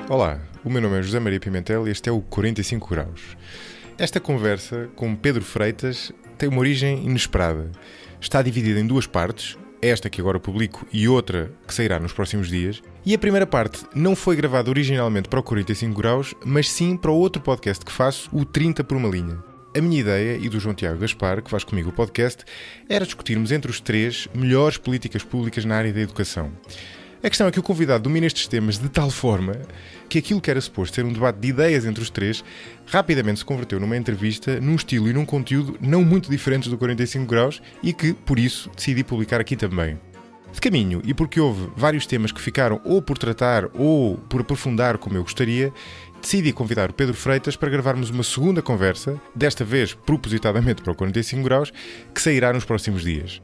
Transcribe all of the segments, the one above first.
Olá, o meu nome é José Maria Pimentel e este é o 45 Graus. Esta conversa com Pedro Freitas tem uma origem inesperada. Está dividida em duas partes, esta que agora publico e outra que sairá nos próximos dias. E a primeira parte não foi gravada originalmente para o 45 Graus, mas sim para o outro podcast que faço, o 30 por uma linha. A minha ideia, e do João Tiago Gaspar, que faz comigo o podcast, era discutirmos entre os três melhores políticas públicas na área da educação. A questão é que o convidado domina estes temas de tal forma que aquilo que era suposto ser um debate de ideias entre os três rapidamente se converteu numa entrevista, num estilo e num conteúdo não muito diferentes do 45 Graus e que, por isso, decidi publicar aqui também. De caminho, e porque houve vários temas que ficaram ou por tratar ou por aprofundar como eu gostaria, decidi convidar o Pedro Freitas para gravarmos uma segunda conversa, desta vez propositadamente para o 45 Graus, que sairá nos próximos dias.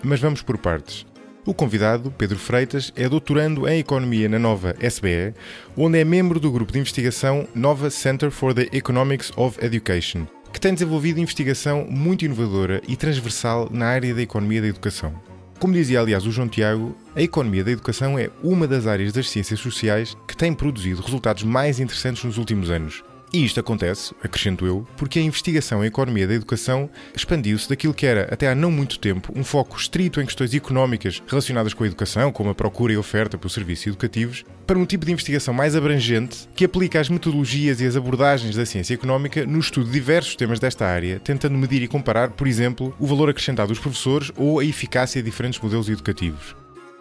Mas vamos por partes. O convidado, Pedro Freitas, é doutorando em Economia na Nova SBE, onde é membro do grupo de investigação Nova Center for the Economics of Education, que tem desenvolvido investigação muito inovadora e transversal na área da economia da educação. Como dizia, aliás, o João Tiago, a economia da educação é uma das áreas das ciências sociais que tem produzido resultados mais interessantes nos últimos anos. E isto acontece, acrescento eu, porque a investigação em economia da educação expandiu-se daquilo que era, até há não muito tempo, um foco estrito em questões económicas relacionadas com a educação, como a procura e oferta por serviços educativos, para um tipo de investigação mais abrangente que aplica as metodologias e as abordagens da ciência económica no estudo de diversos temas desta área, tentando medir e comparar, por exemplo, o valor acrescentado dos professores ou a eficácia de diferentes modelos educativos.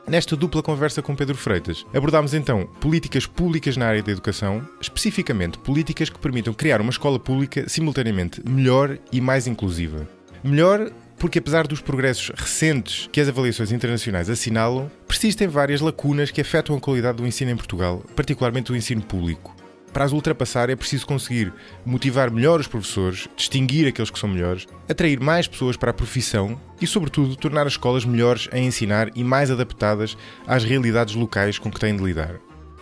Nesta dupla conversa com Pedro Freitas, abordámos então políticas públicas na área da educação, especificamente políticas que permitam criar uma escola pública simultaneamente melhor e mais inclusiva. Melhor porque, apesar dos progressos recentes que as avaliações internacionais assinalam, persistem várias lacunas que afetam a qualidade do ensino em Portugal, particularmente o ensino público. Para as ultrapassar é preciso conseguir motivar melhor os professores, distinguir aqueles que são melhores, atrair mais pessoas para a profissão e, sobretudo, tornar as escolas melhores a ensinar e mais adaptadas às realidades locais com que têm de lidar.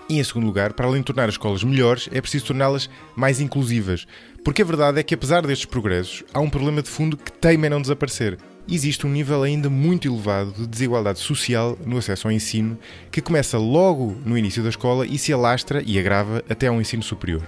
E, em segundo lugar, para além de tornar as escolas melhores, é preciso torná-las mais inclusivas, porque a verdade é que, apesar destes progressos, há um problema de fundo que teima em não desaparecer. Existe um nível ainda muito elevado de desigualdade social no acesso ao ensino, que começa logo no início da escola e se alastra e agrava até ao ensino superior.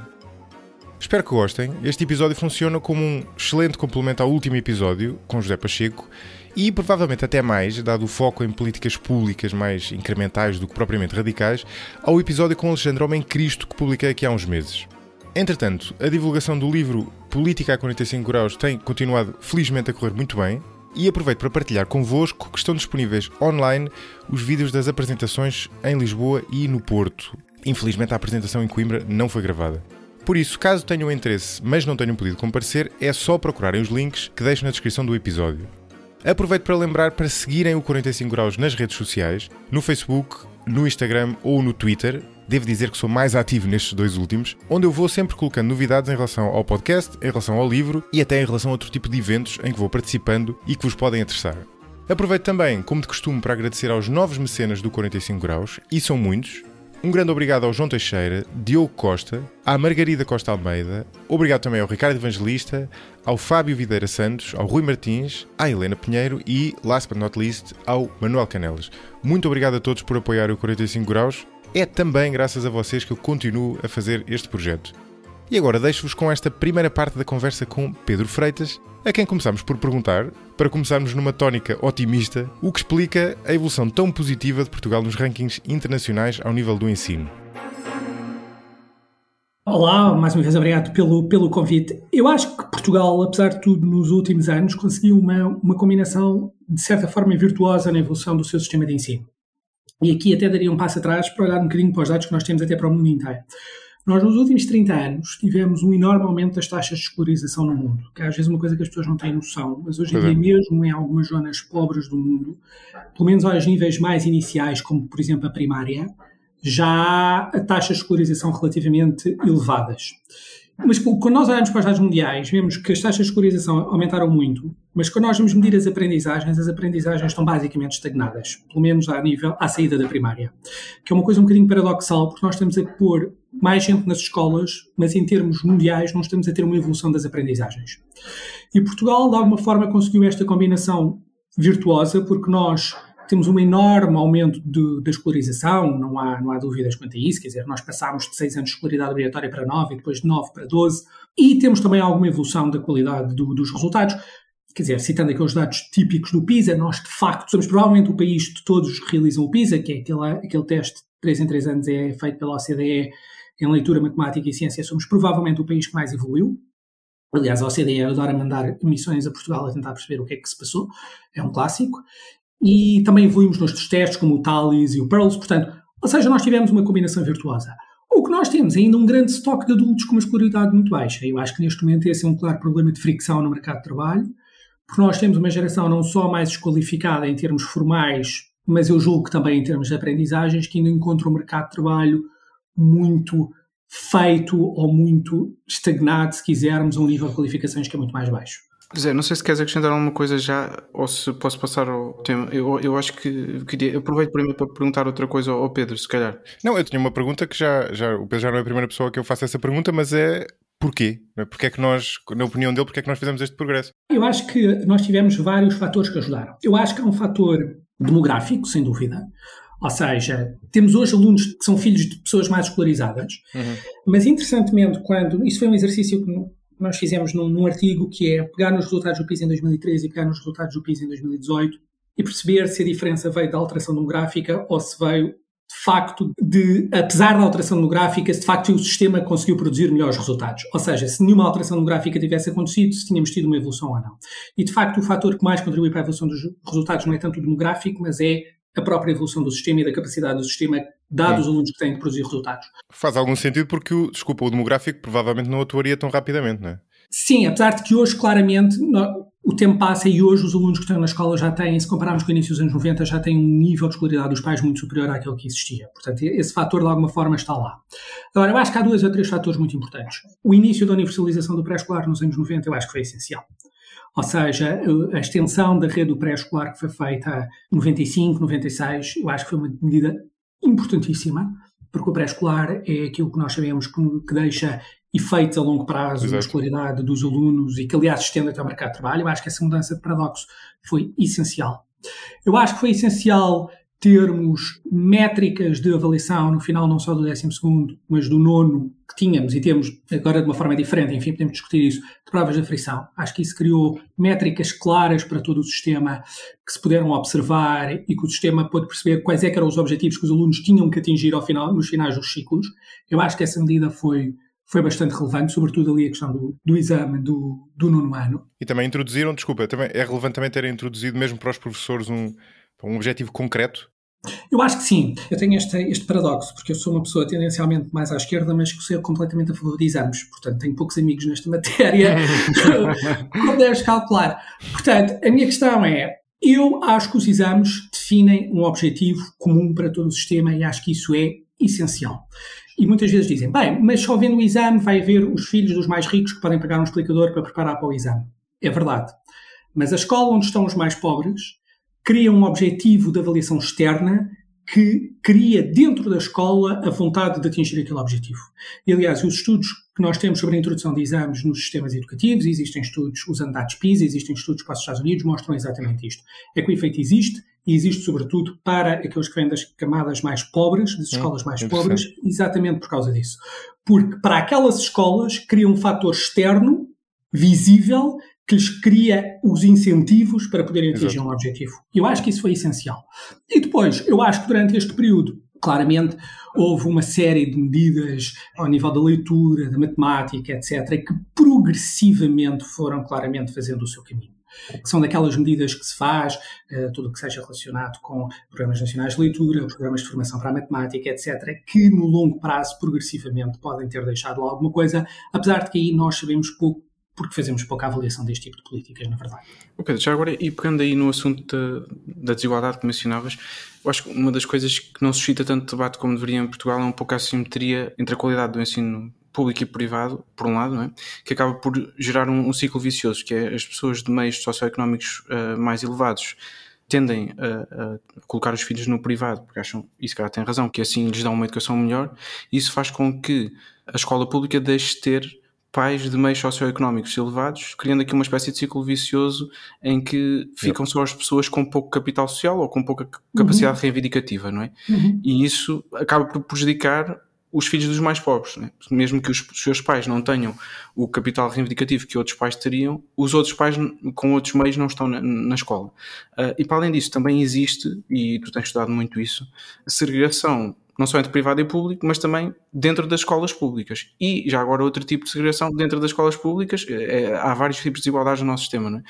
Espero que gostem. Este episódio funciona como um excelente complemento ao último episódio, com José Pacheco, e provavelmente até mais, dado o foco em políticas públicas mais incrementais do que propriamente radicais, ao episódio com Alexandre Homem Cristo que publiquei aqui há uns meses. Entretanto, a divulgação do livro Política a 45 Graus tem continuado felizmente a correr muito bem, e aproveito para partilhar convosco que estão disponíveis online os vídeos das apresentações em Lisboa e no Porto. Infelizmente a apresentação em Coimbra não foi gravada. Por isso, caso tenham interesse, mas não tenham podido comparecer, é só procurarem os links que deixo na descrição do episódio. Aproveito para lembrar para seguirem o 45 Graus nas redes sociais, no Facebook, no Instagram ou no Twitter. Devo dizer que sou mais ativo nestes dois últimos, onde eu vou sempre colocando novidades em relação ao podcast, em relação ao livro e até em relação a outro tipo de eventos em que vou participando e que vos podem interessar. Aproveito também, como de costume, para agradecer aos novos mecenas do 45 Graus, e são muitos. Um grande obrigado ao João Teixeira, Diogo Costa, à Margarida Costa Almeida, obrigado também ao Ricardo Evangelista, ao Fábio Videira Santos, ao Rui Martins, à Helena Pinheiro e, last but not least, ao Manuel Canelas. Muito obrigado a todos por apoiar o 45 Graus. É também graças a vocês que eu continuo a fazer este projeto. E agora deixo-vos com esta primeira parte da conversa com Pedro Freitas, a quem começamos por perguntar, para começarmos numa tónica otimista, o que explica a evolução tão positiva de Portugal nos rankings internacionais ao nível do ensino. Olá, mais uma vez obrigado pelo convite. Eu acho que Portugal, apesar de tudo, nos últimos anos, conseguiu uma combinação, de certa forma, virtuosa na evolução do seu sistema de ensino. E aqui até daria um passo atrás para olhar um bocadinho para os dados que nós temos até para o mundo inteiro. Nós, nos últimos 30 anos, tivemos um enorme aumento das taxas de escolarização no mundo, que é às vezes uma coisa que as pessoas não têm noção, mas hoje em dia, mesmo em algumas zonas pobres do mundo, pelo menos aos níveis mais iniciais, como por exemplo a primária, já há taxas de escolarização relativamente elevadas. Mas quando nós olhamos para os dados mundiais, vemos que as taxas de escolarização aumentaram muito, mas quando nós vamos medir as aprendizagens estão basicamente estagnadas, pelo menos à saída da primária. Que é uma coisa um bocadinho paradoxal, porque nós estamos a pôr mais gente nas escolas, mas em termos mundiais não estamos a ter uma evolução das aprendizagens. E Portugal, de alguma forma, conseguiu esta combinação virtuosa porque nós temos um enorme aumento da escolarização, não há dúvidas quanto a isso, quer dizer, nós passámos de 6 anos de escolaridade obrigatória para 9 e depois de 9 para 12, e temos também alguma evolução da qualidade dos resultados. Quer dizer, citando aqueles dados típicos do PISA, nós de facto somos provavelmente o país de todos que realizam o PISA, que é aquele teste de 3 em 3 anos é feito pela OCDE em leitura, matemática e ciência, somos provavelmente o país que mais evoluiu. Aliás, a OCDE adora mandar missões a Portugal a tentar perceber o que é que se passou, é um clássico. E também evoluímos noutros testes, como o TALIS e o PEARLS, portanto, ou seja, nós tivemos uma combinação virtuosa. O que nós temos é ainda um grande estoque de adultos com uma escolaridade muito baixa. Eu acho que neste momento esse é um claro problema de fricção no mercado de trabalho, porque nós temos uma geração não só mais desqualificada em termos formais, mas eu julgo que também em termos de aprendizagens, que ainda encontra um mercado de trabalho muito feito ou muito estagnado, se quisermos, a um nível de qualificações que é muito mais baixo. Zé, não sei se queres acrescentar alguma coisa já ou se posso passar ao tema. Eu acho que queria, aproveito primeiro para perguntar outra coisa ao Pedro, se calhar. Não, eu tinha uma pergunta que o Pedro já não é a primeira pessoa que eu faço essa pergunta, mas é porquê? Porque é que nós, na opinião dele, porque é que nós fizemos este progresso? Eu acho que nós tivemos vários fatores que ajudaram. Eu acho que há um fator demográfico, sem dúvida. Ou seja, temos hoje alunos que são filhos de pessoas mais escolarizadas, mas interessantemente, isso foi um exercício que nós fizemos num artigo que é pegar nos resultados do PISA em 2013 e pegar nos resultados do PISA em 2018 e perceber se a diferença veio da alteração demográfica ou se veio, de facto, apesar da alteração demográfica, se de facto o sistema conseguiu produzir melhores resultados. Ou seja, se nenhuma alteração demográfica tivesse acontecido, se tínhamos tido uma evolução ou não. E, de facto, o fator que mais contribui para a evolução dos resultados não é tanto o demográfico, mas é a própria evolução do sistema e da capacidade do sistema, dados os alunos que têm de produzir resultados. Faz algum sentido porque o demográfico provavelmente não atuaria tão rapidamente, não é? Sim, apesar de que hoje, claramente, o tempo passa e hoje os alunos que estão na escola já têm, se compararmos com o início dos anos 90, já têm um nível de escolaridade dos pais muito superior àquele que existia. Portanto, esse fator, de alguma forma, está lá. Agora, eu acho que há 2 ou 3 fatores muito importantes. O início da universalização do pré-escolar nos anos 90, eu acho que foi essencial. Ou seja, a extensão da rede do pré-escolar que foi feita em 95, 96, eu acho que foi uma medida importantíssima, porque o pré-escolar é aquilo que nós sabemos que deixa efeitos a longo prazo na escolaridade dos alunos e que, aliás, se estende até ao mercado de trabalho. Eu acho que essa mudança de paradoxo foi essencial. Eu acho que foi essencial termos métricas de avaliação no final não só do 12º, mas do 9º que tínhamos e temos agora de uma forma diferente, enfim, podemos discutir isso, de provas de aflição. Acho que isso criou métricas claras para todo o sistema que se puderam observar e que o sistema pôde perceber quais eram os objetivos que os alunos tinham que atingir nos finais dos ciclos. Eu acho que essa medida foi bastante relevante, sobretudo ali a questão do exame do 9º ano. E também introduziram, também é relevante também ter introduzido mesmo para os professores um objetivo concreto? Eu acho que sim. Eu tenho este paradoxo, porque eu sou uma pessoa tendencialmente mais à esquerda, mas que sou completamente a favor de exames. Portanto, tenho poucos amigos nesta matéria, como deves calcular. Portanto, a minha questão é, eu acho que os exames definem um objetivo comum para todo o sistema e acho que isso é essencial. E muitas vezes dizem, bem, mas só vendo o exame vai haver os filhos dos mais ricos que podem pagar um explicador para preparar para o exame. É verdade. Mas a escola onde estão os mais pobres cria um objetivo de avaliação externa que cria dentro da escola a vontade de atingir aquele objetivo. E, aliás, os estudos que nós temos sobre a introdução de exames nos sistemas educativos, existem estudos usando dados PISA, existem estudos para os Estados Unidos, mostram exatamente isto. É que o efeito existe, e existe sobretudo para aqueles que vêm das camadas mais pobres, das escolas mais pobres, exatamente por causa disso. Porque para aquelas escolas cria um fator externo, visível, que lhes cria os incentivos para poderem atingir um objetivo. Eu acho que isso foi essencial. E depois, eu acho que durante este período, claramente, houve uma série de medidas ao nível da leitura, da matemática, etc., que progressivamente foram claramente fazendo o seu caminho. Que são daquelas medidas que se faz, tudo o que seja relacionado com programas nacionais de leitura, programas de formação para a matemática, etc., que no longo prazo, progressivamente, podem ter deixado lá alguma coisa, apesar de que aí nós sabemos pouco, porque fazemos pouca avaliação deste tipo de políticas, na verdade. Ok, já agora, e pegando aí no assunto da desigualdade que mencionavas, eu acho que uma das coisas que não suscita tanto debate como deveria em Portugal é um pouco a assimetria entre a qualidade do ensino público e privado, por um lado, não é? Que acaba por gerar um ciclo vicioso, que é as pessoas de meios socioeconómicos mais elevados tendem a colocar os filhos no privado, porque acham, e se calhar têm razão, que assim lhes dá uma educação melhor, e isso faz com que a escola pública deixe de ter pais de meios socioeconómicos elevados, criando aqui uma espécie de ciclo vicioso em que ficam só as pessoas com pouco capital social ou com pouca capacidade reivindicativa, não é? E isso acaba por prejudicar os filhos dos mais pobres, né? Mesmo que os seus pais não tenham o capital reivindicativo que outros pais teriam, os outros pais com outros meios não estão na escola. E para além disso também existe, e tu tens estudado muito isso, segregação não só entre privado e público, mas também dentro das escolas públicas. E já agora outro tipo de segregação dentro das escolas públicas, há vários tipos de desigualdades no nosso sistema, não é?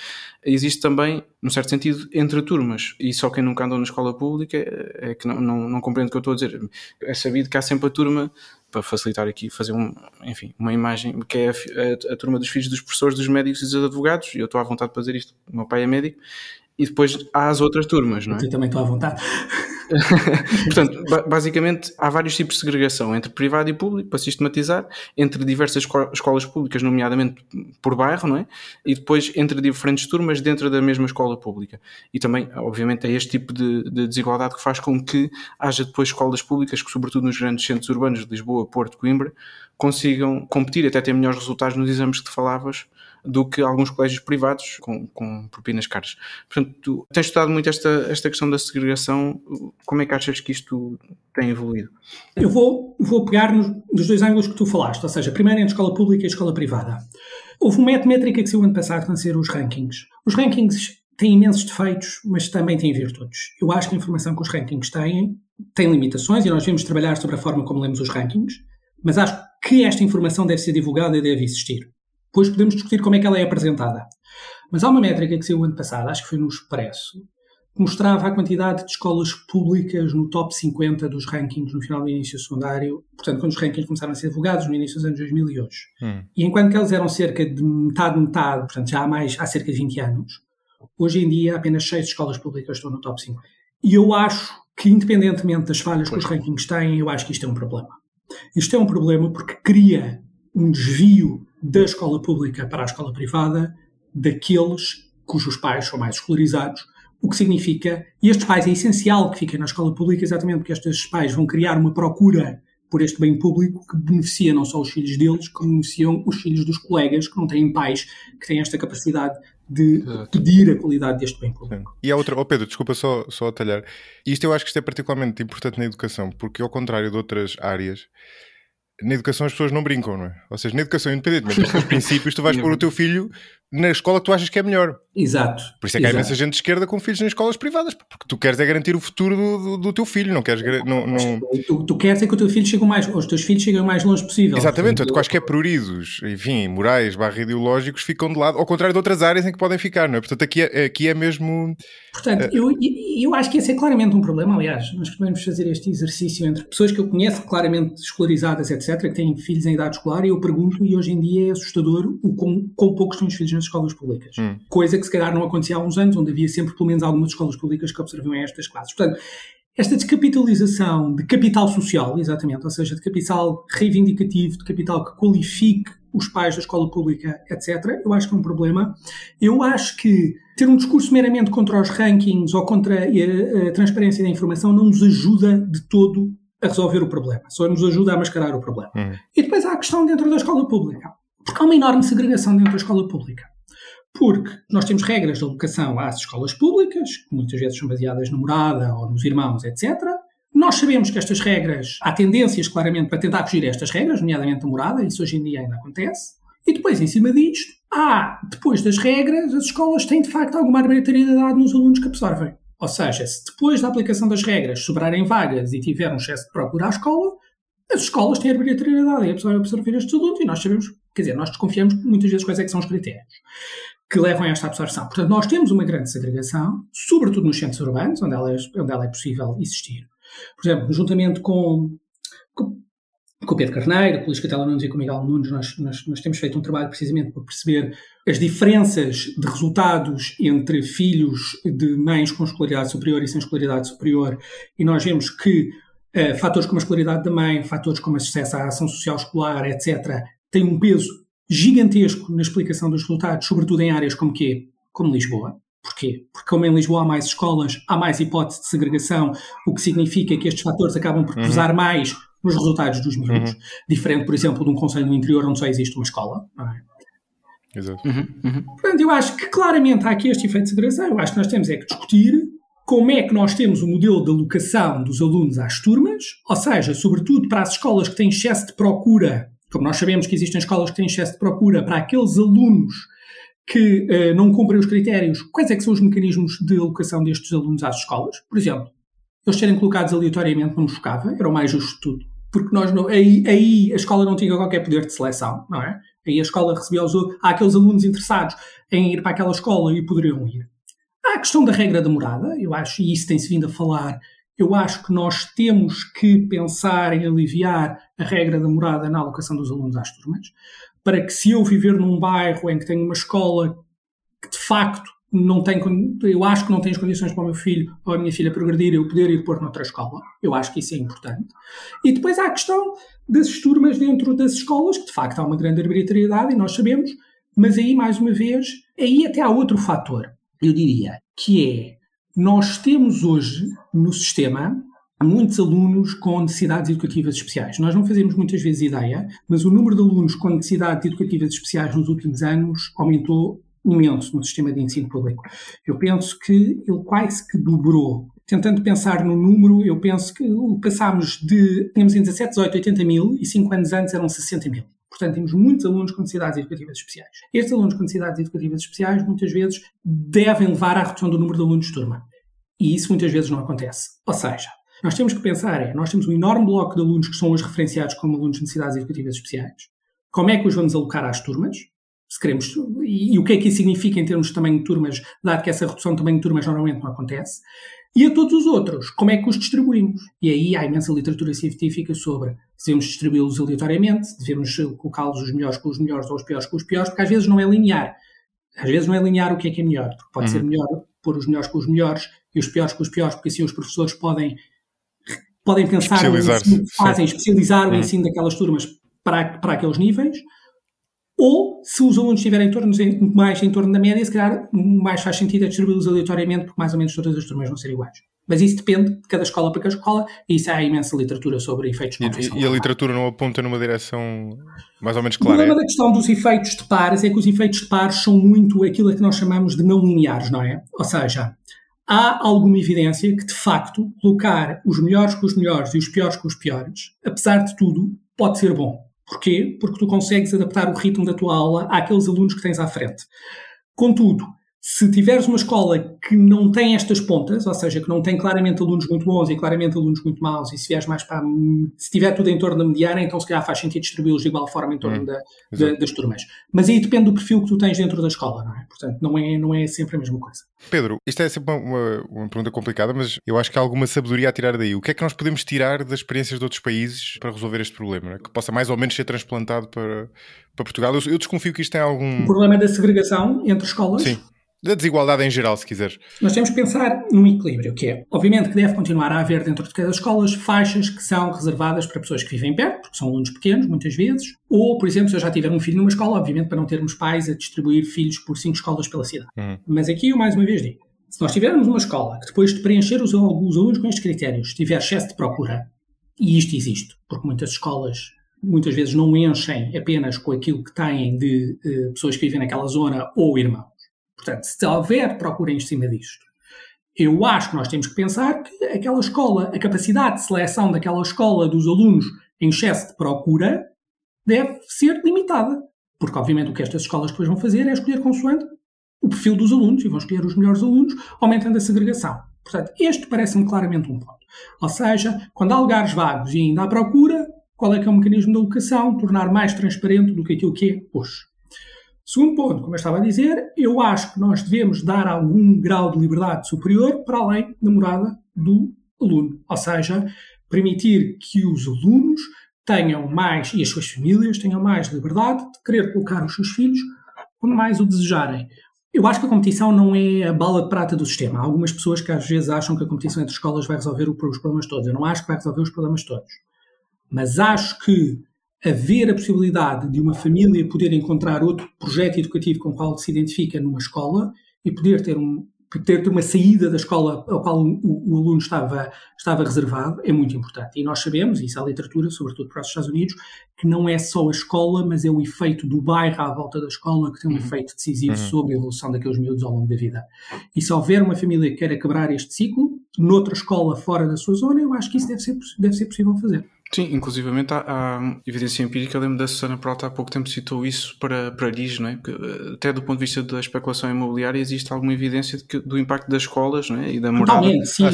Existe também, num certo sentido, entre turmas, e só quem nunca andou na escola pública é que não compreende o que eu estou a dizer. É sabido que há sempre a turma, para facilitar aqui, fazer uma imagem, que é a turma dos filhos dos professores, dos médicos e dos advogados, e eu estou à vontade para dizer isto, o meu pai é médico, e depois há as outras turmas, não é? Eu também estou à vontade. Portanto, basicamente há vários tipos de segregação entre privado e público, para sistematizar, entre diversas escolas públicas, nomeadamente por bairro, não é? E depois entre diferentes turmas dentro da mesma escola pública. E também, obviamente, é este tipo de desigualdade que faz com que haja depois escolas públicas que, sobretudo nos grandes centros urbanos de Lisboa, Porto, Coimbra, consigam competir, até ter melhores resultados nos exames que te falavas, do que alguns colégios privados com propinas caras. Portanto, tu tens estudado muito esta questão da segregação. Como é que achas que isto tem evoluído? Eu vou pegar nos dois ângulos que tu falaste, ou seja, primeiro entre escola pública e escola privada. Houve uma métrica que saiu ano passado, que ser os rankings. Os rankings têm imensos defeitos, mas também têm virtudes. Eu acho que a informação que os rankings têm tem limitações e nós devemos trabalhar sobre a forma como lemos os rankings, mas acho que esta informação deve ser divulgada e deve existir. Depois podemos discutir como é que ela é apresentada. Mas há uma métrica que saiu ano passado, acho que foi no Expresso, que mostrava a quantidade de escolas públicas no top 50 dos rankings no final do início secundário, portanto, quando os rankings começaram a ser divulgados no início dos anos 2000 e hoje. E enquanto que eles eram cerca de metade, portanto, já há cerca de 20 anos, hoje em dia apenas 6 escolas públicas estão no top 50. E eu acho que, independentemente das falhas que os rankings têm, eu acho que isto é um problema. Isto é um problema porque cria um desvio da escola pública para a escola privada daqueles cujos pais são mais escolarizados, o que significa, e estes pais é essencial que fiquem na escola pública exatamente porque estes pais vão criar uma procura por este bem público que beneficia não só os filhos deles, como beneficiam os filhos dos colegas que não têm pais que têm esta capacidade de pedir a qualidade deste bem público. E há outra, Pedro, desculpa só atalhar, isto eu acho que isto é particularmente importante na educação, porque ao contrário de outras áreas, na educação as pessoas não brincam, não é? Ou seja, na educação, independentemente dos teus princípios, tu vais pôr o teu filho na escola que tu achas que é melhor. Exato. Por isso é que há imensa gente de esquerda com filhos nas escolas privadas, porque tu queres é garantir o futuro do teu filho, não queres... Tu queres é que o teu filho chegue os teus filhos cheguem o mais longe possível. Exatamente, portanto, quaisquer pruridos, enfim, morais, ideológicos, ficam de lado, ao contrário de outras áreas em que podem ficar, não é? Portanto, aqui é mesmo... Portanto, eu acho que esse é claramente um problema. Aliás, nós podemos fazer este exercício entre pessoas que eu conheço claramente escolarizadas, etc., que têm filhos em idade escolar, e eu pergunto, e hoje em dia é assustador o quão poucos têm os filhos nas escolas públicas. Coisa que se calhar não acontecia há uns anos, onde havia sempre pelo menos algumas escolas públicas que observam estas classes. Portanto, esta descapitalização de capital social, exatamente, ou seja, de capital reivindicativo, de capital que qualifique os pais da escola pública, etc., eu acho que é um problema. Eu acho que ter um discurso meramente contra os rankings ou contra a transparência da informação não nos ajuda de todo a resolver o problema, só nos ajuda a mascarar o problema. E depois há a questão dentro da escola pública, porque há uma enorme segregação dentro da escola pública. Porque nós temos regras de alocação às escolas públicas, que muitas vezes são baseadas na morada ou nos irmãos, etc. Nós sabemos que estas regras, há tendências claramente para tentar fugir a estas regras, nomeadamente a morada, isso hoje em dia ainda acontece. E depois, em cima disto, depois das regras, as escolas têm de facto alguma arbitrariedade nos alunos que absorvem. Ou seja, se depois da aplicação das regras sobrarem vagas e tiver um excesso de procura à escola, as escolas têm arbitrariedade em absorver estes alunos e nós sabemos, quer dizer, nós desconfiamos muitas vezes quais é que são os critérios que levam a esta absorção. Portanto, nós temos uma grande segregação, sobretudo nos centros urbanos, onde ela é possível existir. Por exemplo, juntamente com o Pedro Carneiro, com o Luís Catela Nunes e com o Miguel Nunes, nós temos feito um trabalho precisamente para perceber as diferenças de resultados entre filhos de mães com escolaridade superior e sem escolaridade superior, e nós vemos que fatores como a escolaridade da mãe, fatores como a acesso à ação social escolar, etc., têm um peso gigantesco na explicação dos resultados, sobretudo em áreas como Lisboa. Porquê? Porque como em Lisboa há mais escolas, há mais hipótese de segregação, o que significa que estes fatores acabam por pesar mais nos resultados dos miúdos. Diferente, por exemplo, de um concelho no interior onde só existe uma escola, não é? Exato. Portanto, eu acho que claramente há aqui este efeito de segregação. Eu acho que nós temos é que discutir como é que nós temos o modelo de alocação dos alunos às turmas, ou seja, sobretudo para as escolas que têm excesso de procura, como nós sabemos que existem escolas que têm excesso de procura, para aqueles alunos que não cumprem os critérios, quais é que são os mecanismos de alocação destes alunos às escolas? Por exemplo, eles serem colocados aleatoriamente não me chocava, era o mais justo de tudo, porque nós não, aí a escola não tinha qualquer poder de seleção, não é? Aí a escola recebia há aqueles alunos interessados em ir para aquela escola e poderiam ir. Há a questão da regra da morada, eu acho, e isso tem-se vindo a falar, eu acho que nós temos que pensar em aliviar a regra da morada na alocação dos alunos às turmas, para que se eu viver num bairro em que tenho uma escola que de facto não tem, eu acho que não tem as condições para o meu filho ou a minha filha progredir, eu poder ir pôr noutra escola. Eu acho que isso é importante. E depois há a questão das turmas dentro das escolas, que de facto há uma grande arbitrariedade e nós sabemos, mas aí, mais uma vez, aí até há outro fator, eu diria, que é, nós temos hoje no sistema muitos alunos com necessidades educativas especiais. Nós não fazemos muitas vezes ideia, mas o número de alunos com necessidades educativas especiais nos últimos anos aumentou imenso no sistema de ensino público. Eu penso que ele quase que dobrou. Tentando pensar no número, eu penso que passámos tínhamos em 17, 18, 80 mil e 5 anos antes eram 60 mil. Portanto, temos muitos alunos com necessidades educativas especiais. Estes alunos com necessidades educativas especiais, muitas vezes, devem levar à redução do número de alunos de turma. E isso muitas vezes não acontece. Ou seja, nós temos que pensar, nós temos um enorme bloco de alunos que são hoje referenciados como alunos de necessidades educativas especiais. Como é que os vamos alocar às turmas? Se queremos, e o que é que isso significa em termos de tamanho de turmas, dado que essa redução de tamanho de turmas normalmente não acontece? E a todos os outros, como é que os distribuímos? E aí há imensa literatura científica sobre se devemos distribuí-los aleatoriamente, devemos colocá-los os melhores com os melhores ou os piores com os piores, porque às vezes não é linear. Às vezes não é linear o que é melhor, porque pode ser melhor pôr os melhores com os melhores e os piores com os piores, porque assim os professores podem pensar no ensino que fazem, especializar o ensino daquelas turmas para aqueles níveis. Ou, se os alunos estiverem mais em torno da média, se calhar mais faz sentido é distribuí-los aleatoriamente, porque mais ou menos todas as turmas vão ser iguais. Mas isso depende de cada escola para cada escola, e isso há imensa literatura sobre efeitos de competição. E a literatura não aponta numa direção mais ou menos clara? O problema da questão dos efeitos de pares é que os efeitos de pares são muito aquilo que nós chamamos de não lineares, não é? Ou seja, há alguma evidência que, de facto, colocar os melhores com os melhores e os piores com os piores, apesar de tudo, pode ser bom. Porquê? Porque tu consegues adaptar o ritmo da tua aula àqueles alunos que tens à frente. Contudo, se tiveres uma escola que não tem estas pontas, ou seja, que não tem claramente alunos muito bons e claramente alunos muito maus, e se vieres mais para... Se tiver tudo em torno da mediana, então se calhar faz sentido distribuí-los de igual forma em torno das turmas. Mas aí depende do perfil que tu tens dentro da escola, não é? Portanto, não é sempre a mesma coisa. Pedro, isto é sempre uma pergunta complicada, mas eu acho que há alguma sabedoria a tirar daí. O que é que nós podemos tirar das experiências de outros países para resolver este problema? Né? Que possa mais ou menos ser transplantado para Portugal? Eu desconfio que isto tem algum... O problema da segregação entre escolas? Sim. Da desigualdade em geral, se quiseres. Nós temos que pensar num equilíbrio, que é, obviamente que deve continuar a haver dentro de cada escolas faixas que são reservadas para pessoas que vivem perto, porque são alunos pequenos, muitas vezes, ou, por exemplo, se eu já tiver um filho numa escola, obviamente para não termos pais a distribuir filhos por 5 escolas pela cidade. Mas aqui eu mais uma vez digo, se nós tivermos uma escola que depois de preencher os alunos com estes critérios, tiver excesso de procura, e isto existe, porque muitas escolas muitas vezes não enchem apenas com aquilo que têm de pessoas que vivem naquela zona ou irmãos. Portanto, se houver procura em cima disto, eu acho que nós temos que pensar que aquela escola, a capacidade de seleção daquela escola dos alunos em excesso de procura deve ser limitada. Porque, obviamente, o que estas escolas depois vão fazer é escolher consoante o perfil dos alunos e vão escolher os melhores alunos, aumentando a segregação. Portanto, este parece-me claramente um ponto. Ou seja, quando há lugares vagos e ainda há procura, qual é que é o mecanismo de alocação? Tornar mais transparente do que aquilo que é hoje. Segundo ponto, como eu estava a dizer, eu acho que nós devemos dar algum grau de liberdade superior para além da morada do aluno. Ou seja, permitir que os alunos tenham mais, e as suas famílias tenham mais liberdade de querer colocar os seus filhos onde mais o desejarem. Eu acho que a competição não é a bala de prata do sistema. Há algumas pessoas que às vezes acham que a competição entre escolas vai resolver os problemas todos. Eu não acho que vai resolver os problemas todos. Mas acho que haver a possibilidade de uma família poder encontrar outro projeto educativo com o qual se identifica numa escola e poder ter ter uma saída da escola ao qual o aluno estava reservado é muito importante. E nós sabemos, e isso é a literatura, sobretudo para os Estados Unidos, que não é só a escola, mas é o efeito do bairro à volta da escola que tem um efeito decisivo sobre a evolução daqueles miúdos ao longo da vida. E se houver uma família que queira quebrar este ciclo, noutra escola fora da sua zona, eu acho que isso deve ser possível fazer. Sim, inclusivamente há evidência empírica. Eu lembro da Susana Peralta há pouco tempo citou isso para Paris, não é? Porque, até do ponto de vista da especulação imobiliária existe alguma evidência do impacto das escolas, não é? E da morada. Totalmente, sim.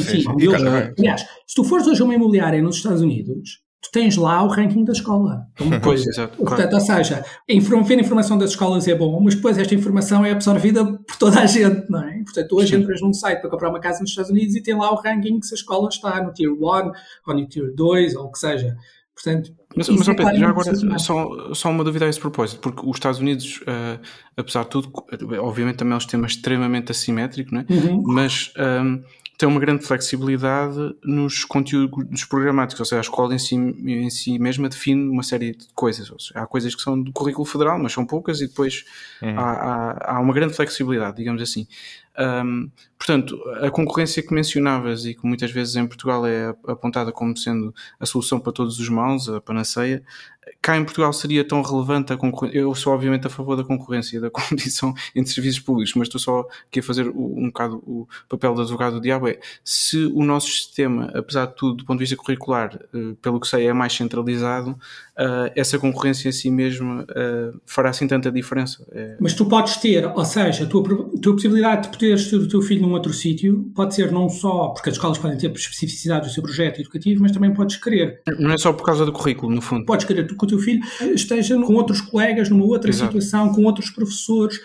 Aliás, se tu fores hoje a uma imobiliária nos Estados Unidos, tu tens lá o ranking da escola. Pois, exato. Portanto, ou seja, ver a informação das escolas é bom, mas depois esta informação é absorvida por toda a gente, não é? Portanto, hoje entras num site para comprar uma casa nos Estados Unidos e tem lá o ranking que se a escola está no Tier 1 ou no Tier 2 ou o que seja. Portanto, mas Pedro, já agora só uma dúvida a esse propósito, porque os Estados Unidos, apesar de tudo, obviamente também é um sistema extremamente assimétrico, não é? Mas tem uma grande flexibilidade nos conteúdos programáticos, ou seja, a escola em si mesma define uma série de coisas. Ou seja, há coisas que são do currículo federal, mas são poucas, e depois há uma grande flexibilidade, digamos assim. Portanto, a concorrência que mencionavas e que muitas vezes em Portugal é apontada como sendo a solução para todos os males, a panaceia, cá em Portugal seria tão relevante a concorrência? Eu sou obviamente a favor da concorrência e da competição entre serviços públicos, mas estou só aqui a fazer um bocado o papel de advogado do diabo. Se o nosso sistema, apesar de tudo, do ponto de vista curricular, pelo que sei, é mais centralizado, essa concorrência em si mesma fará assim tanta diferença? Mas tu podes ter, ou seja, a tua possibilidade de poderes ter o teu filho num outro sítio pode ser não só porque as escolas podem ter especificidade do seu projeto educativo, mas também podes querer. Não é só por causa do currículo, no fundo. Podes querer que o teu filho esteja com outros colegas, numa outra situação, com outros professores,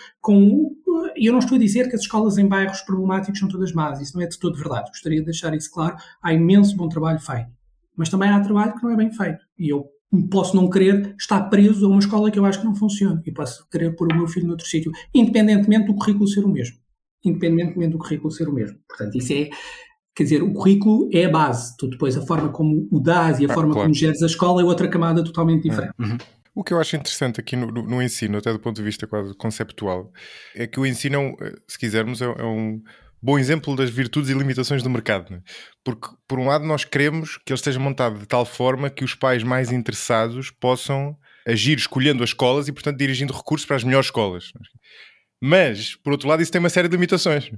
e eu não estou a dizer que as escolas em bairros problemáticos são todas más, isso não é de todo verdade, gostaria de deixar isso claro, há imenso bom trabalho feito, mas também há trabalho que não é bem feito, e eu posso não querer estar preso a uma escola que eu acho que não funciona, e posso querer pôr o meu filho noutro sítio, independentemente do currículo ser o mesmo. Portanto, isso é... Quer dizer, o currículo é a base. Tu depois, a forma como o dás e a forma como geres a escola é outra camada totalmente diferente. O que eu acho interessante aqui no ensino, até do ponto de vista quase conceptual, é que o ensino, se quisermos, é um bom exemplo das virtudes e limitações do mercado. Né? Porque, por um lado, nós queremos que ele esteja montado de tal forma que os pais mais interessados possam agir escolhendo as escolas e, portanto, dirigindo recursos para as melhores escolas. Mas, por outro lado, isso tem uma série de limitações.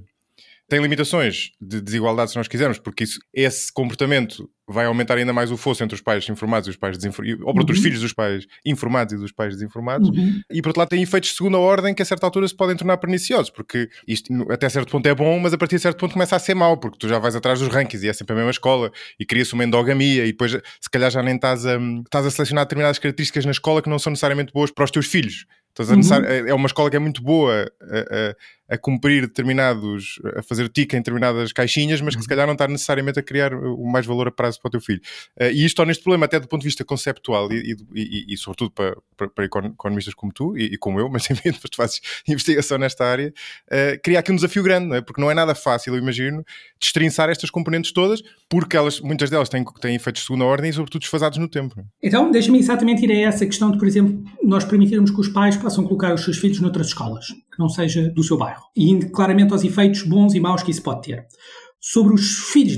Tem limitações de desigualdade, se nós quisermos, porque esse comportamento vai aumentar ainda mais o fosso entre os pais informados e os pais desinformados, ou entre os filhos dos pais informados e dos pais desinformados. E, por outro lado, tem efeitos de segunda ordem que, a certa altura, se podem tornar perniciosos, porque isto, até certo ponto, é bom, mas a partir de certo ponto começa a ser mau, porque tu já vais atrás dos rankings e é sempre a mesma escola, e cria-se uma endogamia, e depois, se calhar, já nem estás a selecionar determinadas características na escola que não são necessariamente boas para os teus filhos. É uma escola que é muito boa a cumprir determinados, a fazer tic em determinadas caixinhas, mas que se calhar não está necessariamente a criar o mais valor a prazo para o teu filho. E isto torna este problema até do ponto de vista conceptual e sobretudo para economistas como tu e como eu, mas também tu fazes investigação nesta área, cria aqui um desafio grande, não é? Porque não é nada fácil, eu imagino, destrinçar estas componentes todas, porque muitas delas têm efeitos de segunda ordem e sobretudo desfasados no tempo. Não é? Então, deixa-me exatamente ir a essa questão de, por exemplo, nós permitirmos que os pais possam colocar os seus filhos noutras escolas, que não seja do seu bairro, e indo claramente aos efeitos bons e maus que isso pode ter. Sobre os filhos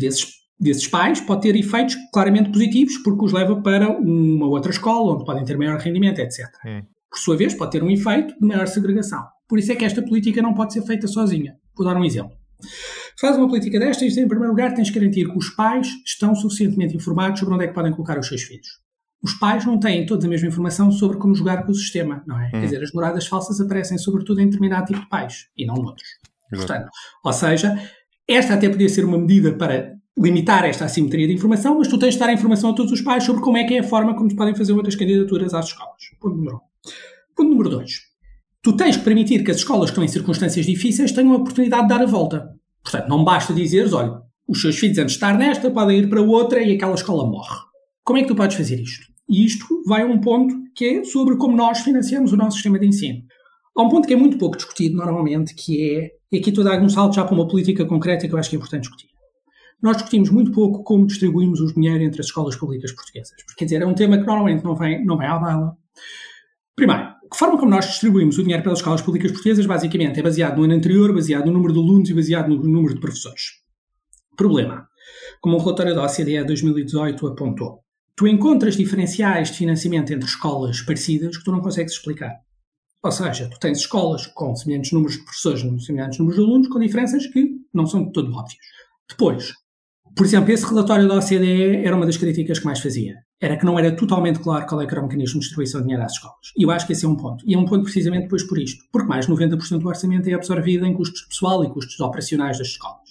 desses pais, pode ter efeitos claramente positivos, porque os leva para uma outra escola, onde podem ter maior rendimento, etc. Por sua vez, pode ter um efeito de maior segregação. Por isso é que esta política não pode ser feita sozinha. Vou dar um exemplo. Se faz uma política destas, em primeiro lugar, tens de garantir que os pais estão suficientemente informados sobre onde é que podem colocar os seus filhos. Os pais não têm toda a mesma informação sobre como jogar com o sistema, não é? Quer dizer, as moradas falsas aparecem sobretudo em determinado tipo de pais e não noutros. Portanto, ou seja, esta até podia ser uma medida para limitar esta assimetria de informação, mas tu tens de dar a informação a todos os pais sobre como é que é a forma como podem fazer outras candidaturas às escolas. Ponto número 1. Ponto número 2. Tu tens que permitir que as escolas que estão em circunstâncias difíceis tenham a oportunidade de dar a volta. Portanto, não basta dizeres, olha, os seus filhos antes de estar nesta podem ir para outra e aquela escola morre. Como é que tu podes fazer isto? E isto vai a um ponto que é sobre como nós financiamos o nosso sistema de ensino. Há um ponto que é muito pouco discutido normalmente, que é, e aqui estou a dar um salto já para uma política concreta que eu acho que é importante discutir. Nós discutimos muito pouco como distribuímos o dinheiro entre as escolas públicas portuguesas. Porque, quer dizer, é um tema que normalmente não vem à baila. Primeiro, A forma como nós distribuímos o dinheiro pelas escolas públicas portuguesas, basicamente, é baseado no ano anterior, baseado no número de alunos e baseado no número de professores. Problema. Como um relatório da OCDE 2018 apontou, tu encontras diferenciais de financiamento entre escolas parecidas que tu não consegues explicar. Ou seja, tu tens escolas com semelhantes números de professores, semelhantes números de alunos, com diferenças que não são de todo óbvias. Depois, por exemplo, esse relatório da OCDE era uma das críticas que mais fazia. Era que não era totalmente claro qual é que era o mecanismo de distribuição de dinheiro às escolas. E eu acho que esse é um ponto. E é um ponto precisamente depois por isto. Porque mais de 90% do orçamento é absorvido em custos de pessoal e custos operacionais das escolas.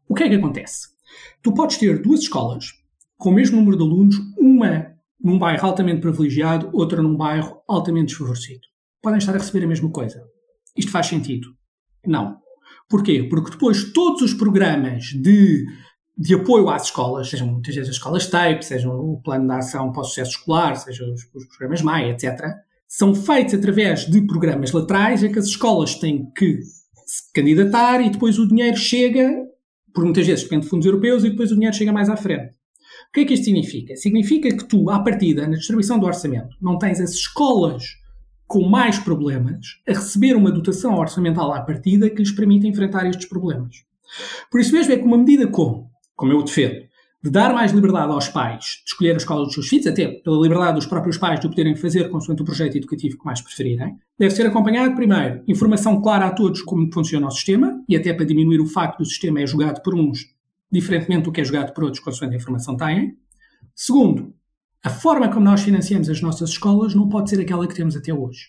O que é que acontece? Tu podes ter duas escolas com o mesmo número de alunos, uma num bairro altamente privilegiado, outra num bairro altamente desfavorecido. Podem estar a receber a mesma coisa. Isto faz sentido? Não. Porquê? Porque depois todos os programas de apoio às escolas, sejam muitas vezes as escolas TAPE, sejam o Plano de Ação para o Sucesso Escolar, sejam os programas MAI, etc., são feitos através de programas laterais em que as escolas têm que se candidatar e depois o dinheiro chega, por muitas vezes depende de fundos europeus, e depois o dinheiro chega mais à frente. O que é que isto significa? Significa que tu, à partida, na distribuição do orçamento, não tens as escolas com mais problemas a receber uma dotação orçamental à partida que lhes permita enfrentar estes problemas. Por isso mesmo é que uma medida como eu defendo, de dar mais liberdade aos pais de escolher a escola dos seus filhos, até pela liberdade dos próprios pais de o poderem fazer consoante o projeto educativo que mais preferirem, deve ser acompanhado, primeiro, informação clara a todos como funciona o sistema, e até para diminuir o facto do sistema é jogado por uns diferentemente do que é jogado por outros consoante a informação têm. Segundo, a forma como nós financiamos as nossas escolas não pode ser aquela que temos até hoje.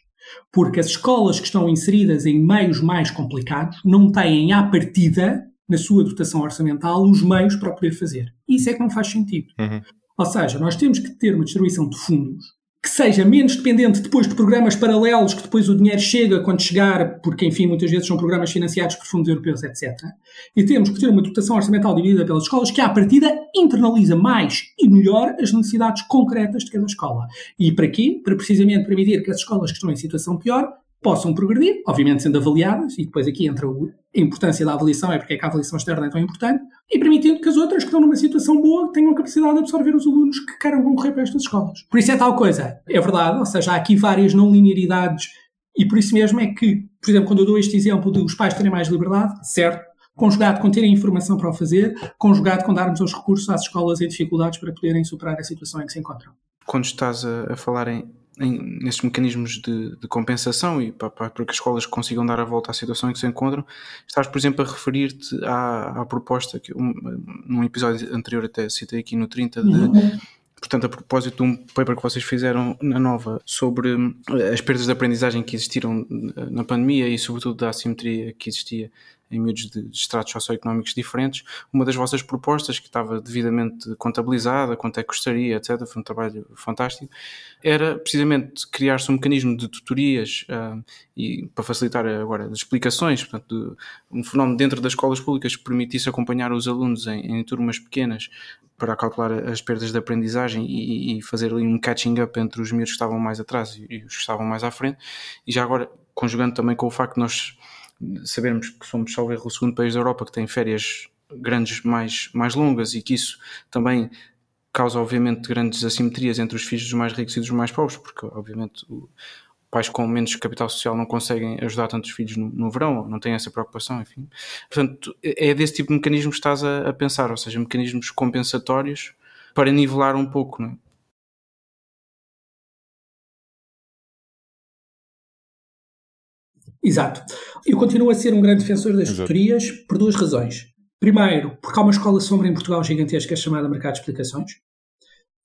Porque as escolas que estão inseridas em meios mais complicados não têm, à partida, na sua dotação orçamental, os meios para o poder fazer. Isso é que não faz sentido. Ou seja, nós temos que ter uma distribuição de fundos que seja menos dependente depois de programas paralelos, que depois o dinheiro chega quando chegar, porque, enfim, muitas vezes são programas financiados por fundos europeus, etc. E temos que ter uma dotação orçamental dividida pelas escolas que, à partida, internaliza mais e melhor as necessidades concretas de cada escola. E para quê? Para precisamente permitir que as escolas que estão em situação pior possam progredir, obviamente sendo avaliadas, e depois aqui entra a importância da avaliação, é porque é que a avaliação externa é tão importante, e permitindo que as outras que estão numa situação boa tenham a capacidade de absorver os alunos que queiram concorrer para estas escolas. Por isso é tal coisa, é verdade, ou seja, há aqui várias não linearidades, e por isso mesmo é que, por exemplo, quando eu dou este exemplo de os pais terem mais liberdade, certo, conjugado com terem informação para o fazer, conjugado com darmos os recursos às escolas em dificuldades para poderem superar a situação em que se encontram. Quando estás a falar nestes mecanismos de compensação e para que as escolas consigam dar a volta à situação em que se encontram, estás, por exemplo, a referir-te à proposta que num episódio anterior até citei aqui no 30 portanto, a propósito de um paper que vocês fizeram na Nova sobre as perdas de aprendizagem que existiram na pandemia e sobretudo da assimetria que existia em miúdos de estratos socioeconómicos diferentes. Uma das vossas propostas, que estava devidamente contabilizada, quanto é que custaria, etc., foi um trabalho fantástico, era precisamente criar-se um mecanismo de tutorias e para facilitar agora as explicações, portanto, um fenómeno dentro das escolas públicas que permitisse acompanhar os alunos em turmas pequenas para calcular as perdas de aprendizagem e fazer ali um catching up entre os miúdos que estavam mais atrás e os que estavam mais à frente. E já agora, conjugando também com o facto de nós sabermos que somos, salvo erro, o segundo país da Europa que tem férias grandes mais longas e que isso também causa, obviamente, grandes assimetrias entre os filhos dos mais ricos e dos mais pobres, porque, obviamente, pais com menos capital social não conseguem ajudar tantos filhos no verão, não têm essa preocupação, enfim. Portanto, é desse tipo de mecanismo que estás a pensar, ou seja, mecanismos compensatórios para nivelar um pouco, não é? Exato. Eu continuo a ser um grande defensor das tutorias por duas razões. Primeiro, porque há uma escola sombra em Portugal gigantesca chamada mercado de explicações,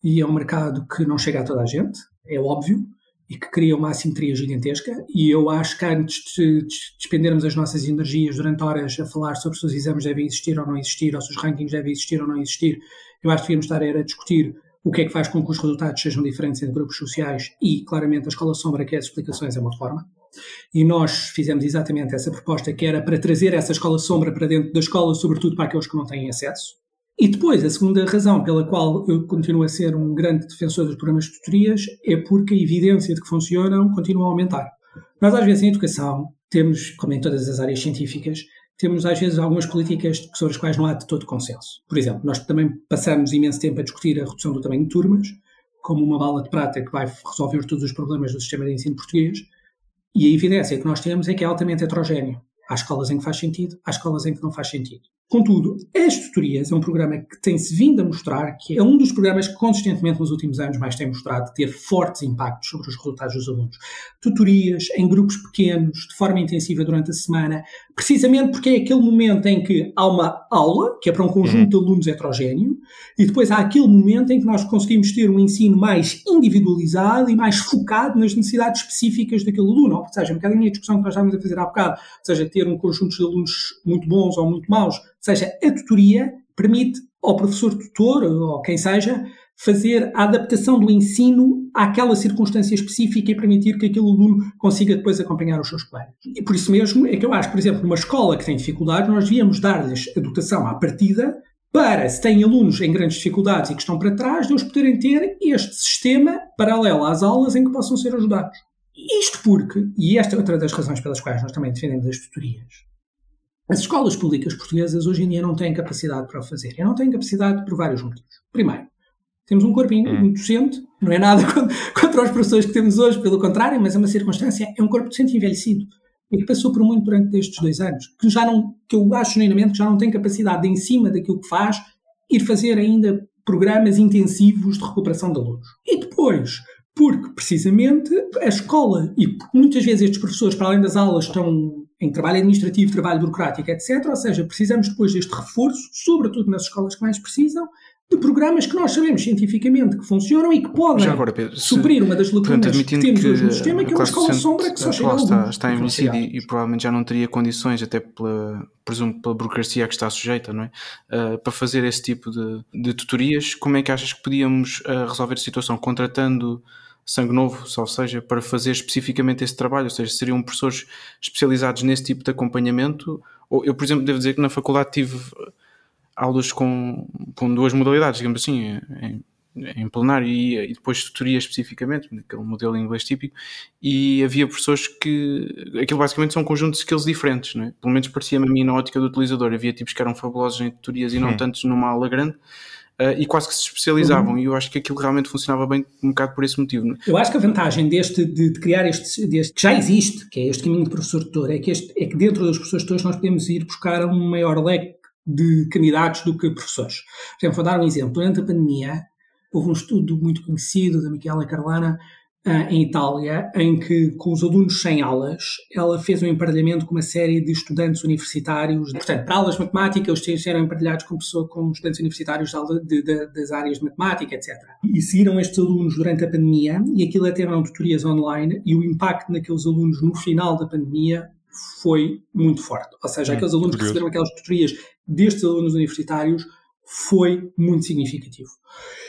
e é um mercado que não chega a toda a gente, é óbvio, e que cria uma assimetria gigantesca, e eu acho que antes de despendermos as nossas energias durante horas a falar sobre se os exames devem existir ou não existir, ou se os rankings devem existir ou não existir, eu acho que devíamos estar a discutir o que é que faz com que os resultados sejam diferentes entre grupos sociais, e claramente a escola sombra, que é as explicações, é uma forma. E nós fizemos exatamente essa proposta, que era para trazer essa escola sombra para dentro da escola, sobretudo para aqueles que não têm acesso. E depois, a segunda razão pela qual eu continuo a ser um grande defensor dos programas de tutorias é porque a evidência de que funcionam continua a aumentar. Nós, às vezes, em educação, temos, como em todas as áreas científicas, temos, às vezes, algumas políticas sobre as quais não há de todo consenso. Por exemplo, nós também passamos imenso tempo a discutir a redução do tamanho de turmas, como uma bala de prata que vai resolver todos os problemas do sistema de ensino português, e a evidência que nós temos é que é altamente heterogéneo. Há escolas em que faz sentido, há escolas em que não faz sentido. Contudo, as tutorias é um programa que tem-se vindo a mostrar que é um dos programas que consistentemente nos últimos anos mais tem mostrado ter fortes impactos sobre os resultados dos alunos. Tutorias em grupos pequenos, de forma intensiva durante a semana, precisamente porque é aquele momento em que há uma aula, que é para um conjunto de alunos heterogéneo, e depois há aquele momento em que nós conseguimos ter um ensino mais individualizado e mais focado nas necessidades específicas daquele aluno. Ou seja, um bocadinho a discussão que nós estávamos a fazer há bocado, ou seja, ter um conjunto de alunos muito bons ou muito maus. Ou seja, a tutoria permite ao professor tutor, ou quem seja, fazer a adaptação do ensino àquela circunstância específica e permitir que aquele aluno consiga depois acompanhar os seus colegas. E por isso mesmo é que eu acho, por exemplo, numa escola que tem dificuldades, nós devíamos dar-lhes a dotação à partida para, se têm alunos em grandes dificuldades e que estão para trás, de eles poderem ter este sistema paralelo às aulas em que possam ser ajudados. Isto porque, e esta é outra das razões pelas quais nós também defendemos as tutorias, as escolas públicas portuguesas hoje em dia não têm capacidade para o fazer. E não têm capacidade por vários motivos. Primeiro, temos um corpinho docente, não é nada contra os professores que temos hoje, pelo contrário, mas é uma circunstância, é um corpo docente envelhecido e que passou por muito durante estes 2 anos, que eu acho genuinamente que já não tem capacidade de, em cima daquilo que faz, ir fazer ainda programas intensivos de recuperação de alunos. E depois, porque precisamente a escola, e muitas vezes estes professores, para além das aulas, estão em trabalho administrativo, trabalho burocrático, etc. Ou seja, precisamos depois deste reforço, sobretudo nas escolas que mais precisam, de programas que nós sabemos cientificamente que funcionam e que podem agora, Pedro, suprir uma das lacunas que temos hoje no sistema, que é uma escola sombra que só chega a alunos. Está envelhecida e provavelmente já não teria condições, até presumo pela burocracia a que está sujeita, não é? Para fazer esse tipo de tutorias. Como é que achas que podíamos resolver a situação? Contratando sangue novo, ou seja, para fazer especificamente esse trabalho, ou seja, seriam professores especializados nesse tipo de acompanhamento? Ou eu, por exemplo, devo dizer que na faculdade tive aulas com 2 modalidades, digamos assim, em plenário e depois tutoria especificamente, aquele modelo inglês típico, e havia professores que, aquilo basicamente são um conjunto de skills diferentes, não é? Pelo menos parecia-me a mim na ótica do utilizador, havia tipos que eram fabulosos em tutorias e não tantos numa aula grande, e quase que se especializavam, e eu acho que aquilo realmente funcionava bem um bocado por esse motivo. Não é? Eu acho que a vantagem de criar este que já existe, que é este caminho de professor-tutor, é que dentro dos professores-tutores nós podemos ir buscar um maior leque de candidatos do que professores. Por exemplo, vou dar um exemplo. Durante a pandemia, houve um estudo muito conhecido da Michela Carlana em Itália, em que, com os alunos sem aulas, ela fez um emparelhamento com uma série de estudantes universitários. Portanto, para aulas de matemática, eles eram emparelhados com estudantes universitários das áreas de matemática, etc. E seguiram estes alunos durante a pandemia, e aquilo até eram tutorias online, e o impacto naqueles alunos no final da pandemia foi muito forte. Ou seja, aqueles alunos que receberam aquelas tutorias destes alunos universitários foi muito significativo.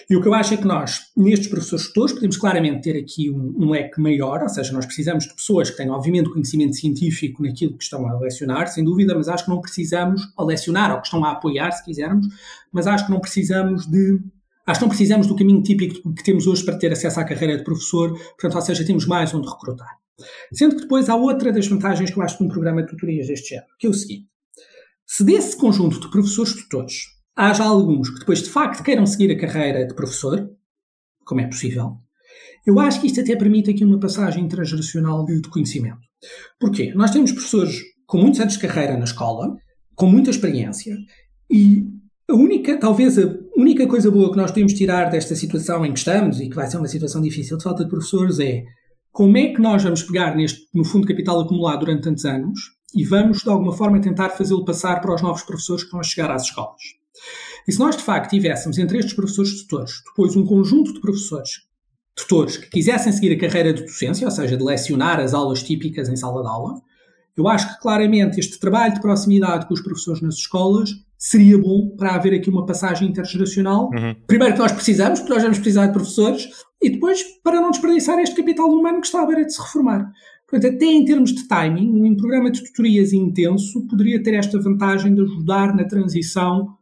E o que eu acho é que nós, nestes professores tutores, podemos claramente ter aqui um leque maior, ou seja, nós precisamos de pessoas que tenham, obviamente, conhecimento científico naquilo que estão a lecionar, sem dúvida, mas acho que não precisamos a lecionar, ou que estão a apoiar, se quisermos, mas acho que não precisamos do caminho típico que temos hoje para ter acesso à carreira de professor, portanto, ou seja, temos mais onde recrutar. Sendo que depois há outra das vantagens que eu acho de um programa de tutorias deste género, que é o seguinte: se desse conjunto de professores tutores haja alguns que depois de facto queiram seguir a carreira de professor, como é possível, eu acho que isto até permite aqui uma passagem transgeracional de conhecimento. Porquê? Nós temos professores com muitos anos de carreira na escola, com muita experiência, e talvez a única coisa boa que nós podemos tirar desta situação em que estamos, e que vai ser uma situação difícil de falta de professores, é como é que nós vamos pegar no fundo de capital acumulado durante tantos anos e vamos, de alguma forma, tentar fazê-lo passar para os novos professores que estão a chegar às escolas. E se nós, de facto, tivéssemos entre estes professores tutores depois um conjunto de professores tutores que quisessem seguir a carreira de docência, ou seja, de lecionar as aulas típicas em sala de aula, eu acho que claramente este trabalho de proximidade com os professores nas escolas seria bom para haver aqui uma passagem intergeracional. Primeiro que nós precisamos, porque nós vamos precisar de professores, e depois para não desperdiçar este capital humano que está à beira de se reformar. Portanto, até em termos de timing, um programa de tutorias intenso poderia ter esta vantagem de ajudar na transição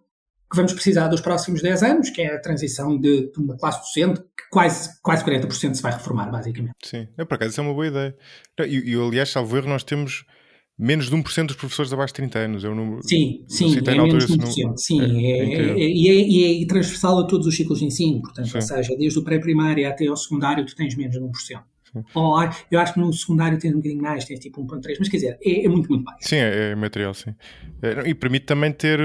que vamos precisar dos próximos 10 anos, que é a transição de uma classe docente que quase 40% se vai reformar, basicamente. Sim, por acaso isso é uma boa ideia. E aliás, salvo erro, nós temos menos de 1% dos professores abaixo de 30 anos. É o número. Sim, citei é na altura menos de 1%. Sim, é transversal a todos os ciclos de ensino. Portanto, ou seja, desde o pré-primário até ao secundário, tu tens menos de 1%. Eu acho que no secundário tens um bocadinho mais, tens tipo 1,3%, mas quer dizer, é muito, muito baixo. Sim, é material, sim. E permite também ter,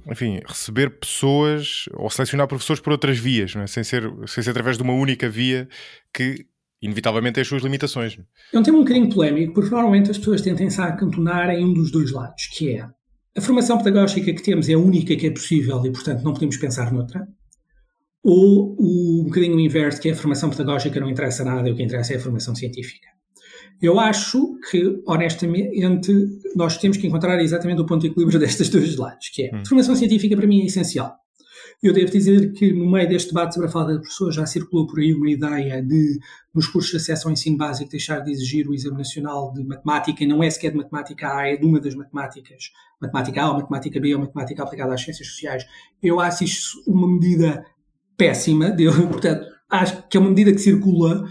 enfim, receber pessoas ou selecionar professores por outras vias, não é? sem ser através de uma única via que inevitavelmente tem as suas limitações. É um tema um bocadinho polémico, porque normalmente as pessoas tentem-se acantonar em um dos dois lados, que é a formação pedagógica que temos é a única que é possível e, portanto, não podemos pensar noutra. Ou um bocadinho o inverso, que é a formação pedagógica não interessa nada e o que interessa é a formação científica. Eu acho que, honestamente, nós temos que encontrar exatamente o ponto de equilíbrio destes dois lados, que é a formação científica para mim é essencial. Eu devo dizer que no meio deste debate sobre a falta de professores já circulou por aí uma ideia de, nos cursos de acesso ao ensino básico, deixar de exigir o exame nacional de matemática, e não é sequer de matemática A, é de uma das matemáticas, matemática A ou matemática B ou matemática aplicada às ciências sociais. Eu acho isso uma medida péssima, portanto, acho que é uma medida que circula,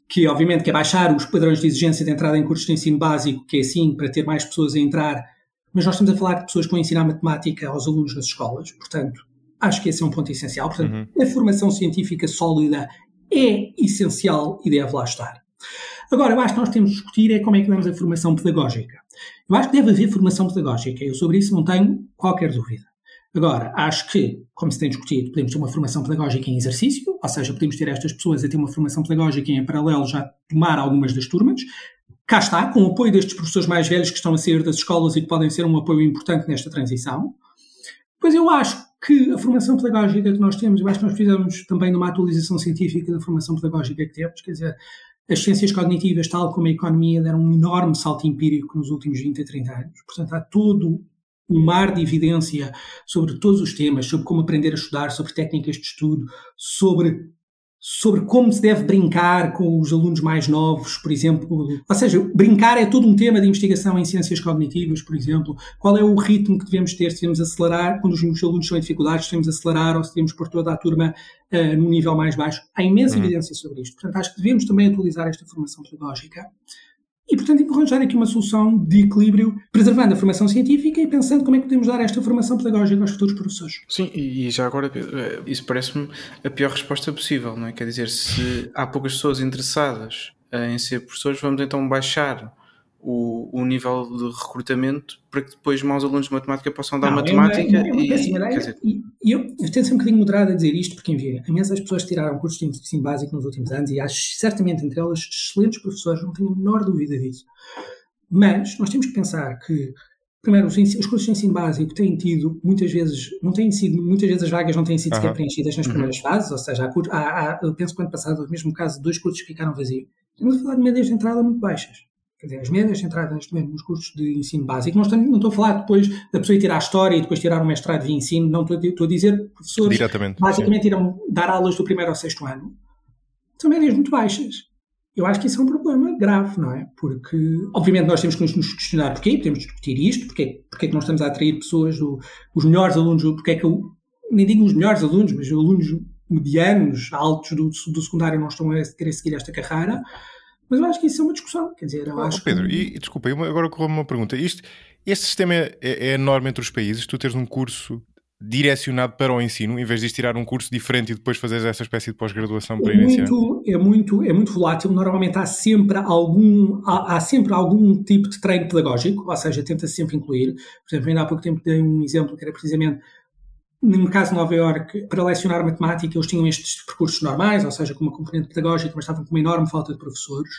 que obviamente quer baixar os padrões de exigência de entrada em cursos de ensino básico, que é assim, para ter mais pessoas a entrar, mas nós estamos a falar de pessoas que vão ensinar matemática aos alunos nas escolas, portanto, acho que esse é um ponto essencial. Portanto, a formação científica sólida é essencial e deve lá estar. Agora, eu acho que nós temos de discutir é como é que damos a formação pedagógica. Eu acho que deve haver formação pedagógica, eu sobre isso não tenho qualquer dúvida. Agora, acho que, como se tem discutido, podemos ter uma formação pedagógica em exercício, ou seja, podemos ter estas pessoas a ter uma formação pedagógica e em paralelo já tomar algumas das turmas. Cá está, com o apoio destes professores mais velhos que estão a sair das escolas e que podem ser um apoio importante nesta transição. Pois eu acho que a formação pedagógica que nós temos, eu acho que nós precisamos também de uma atualização científica da formação pedagógica que temos, quer dizer, as ciências cognitivas, tal como a economia, deram um enorme salto empírico nos últimos 20 a 30 anos. Portanto, há todo um mar de evidência sobre todos os temas, sobre como aprender a estudar, sobre técnicas de estudo, sobre como se deve brincar com os alunos mais novos, por exemplo. Ou seja, brincar é todo um tema de investigação em ciências cognitivas, por exemplo. Qual é o ritmo que devemos ter? Se devemos acelerar, quando os alunos estão em dificuldades, se devemos acelerar ou se devemos pôr toda a turma num nível mais baixo. Há imensa evidência sobre isto. Portanto, acho que devemos também atualizar esta formação pedagógica e, portanto, arranjar aqui uma solução de equilíbrio, preservando a formação científica e pensando como é que podemos dar esta formação pedagógica aos futuros professores. Sim, e já agora, isso parece-me a pior resposta possível, não é? Quer dizer, se há poucas pessoas interessadas em ser professores, vamos então baixar o nível de recrutamento para que depois maus alunos de matemática possam dar matemática. É uma péssima ideia. E eu tento ser um bocadinho moderado a dizer isto, porque, enfim, imensas pessoas tiraram cursos de ensino básico nos últimos anos e acho certamente entre elas excelentes professores, não tenho a menor dúvida disso. Mas nós temos que pensar que, primeiro, os cursos de ensino básico têm tido, muitas vezes as vagas não têm sido sequer preenchidas nas primeiras fases, ou seja, eu penso que no ano passado, o mesmo caso, 2 cursos ficaram vazios. Estamos a falar de médias de entrada muito baixas. Quer dizer, as médias de entrada neste momento nos cursos de ensino básico, não estou a falar depois da pessoa ir tirar a história e depois tirar um mestrado de ensino, não estou a dizer professores basicamente irão dar aulas do 1º ao 6º ano. São médias muito baixas. Eu acho que isso é um problema grave, não é? Porque, obviamente, nós temos que nos questionar porquê, podemos discutir isto, porque é que nós estamos a atrair pessoas, os melhores alunos, porque é que nem digo os melhores alunos, mas os alunos medianos, altos do secundário não estão a querer seguir esta carreira. Mas eu acho que isso é uma discussão, quer dizer, eu acho Pedro, que... e desculpa, agora ocorre-me uma pergunta. Este sistema é enorme entre os países? Tu tens um curso direcionado para o ensino, em vez de tirar um curso diferente e depois fazeres essa espécie de pós-graduação para iniciar? É muito volátil. Normalmente há sempre algum tipo de treino pedagógico, ou seja, tenta-se sempre incluir. Por exemplo, ainda há pouco tempo dei um exemplo que era precisamente, no caso de Nova Iorque, para lecionar matemática, eles tinham estes percursos normais, ou seja, com uma componente pedagógica, mas estavam com uma enorme falta de professores,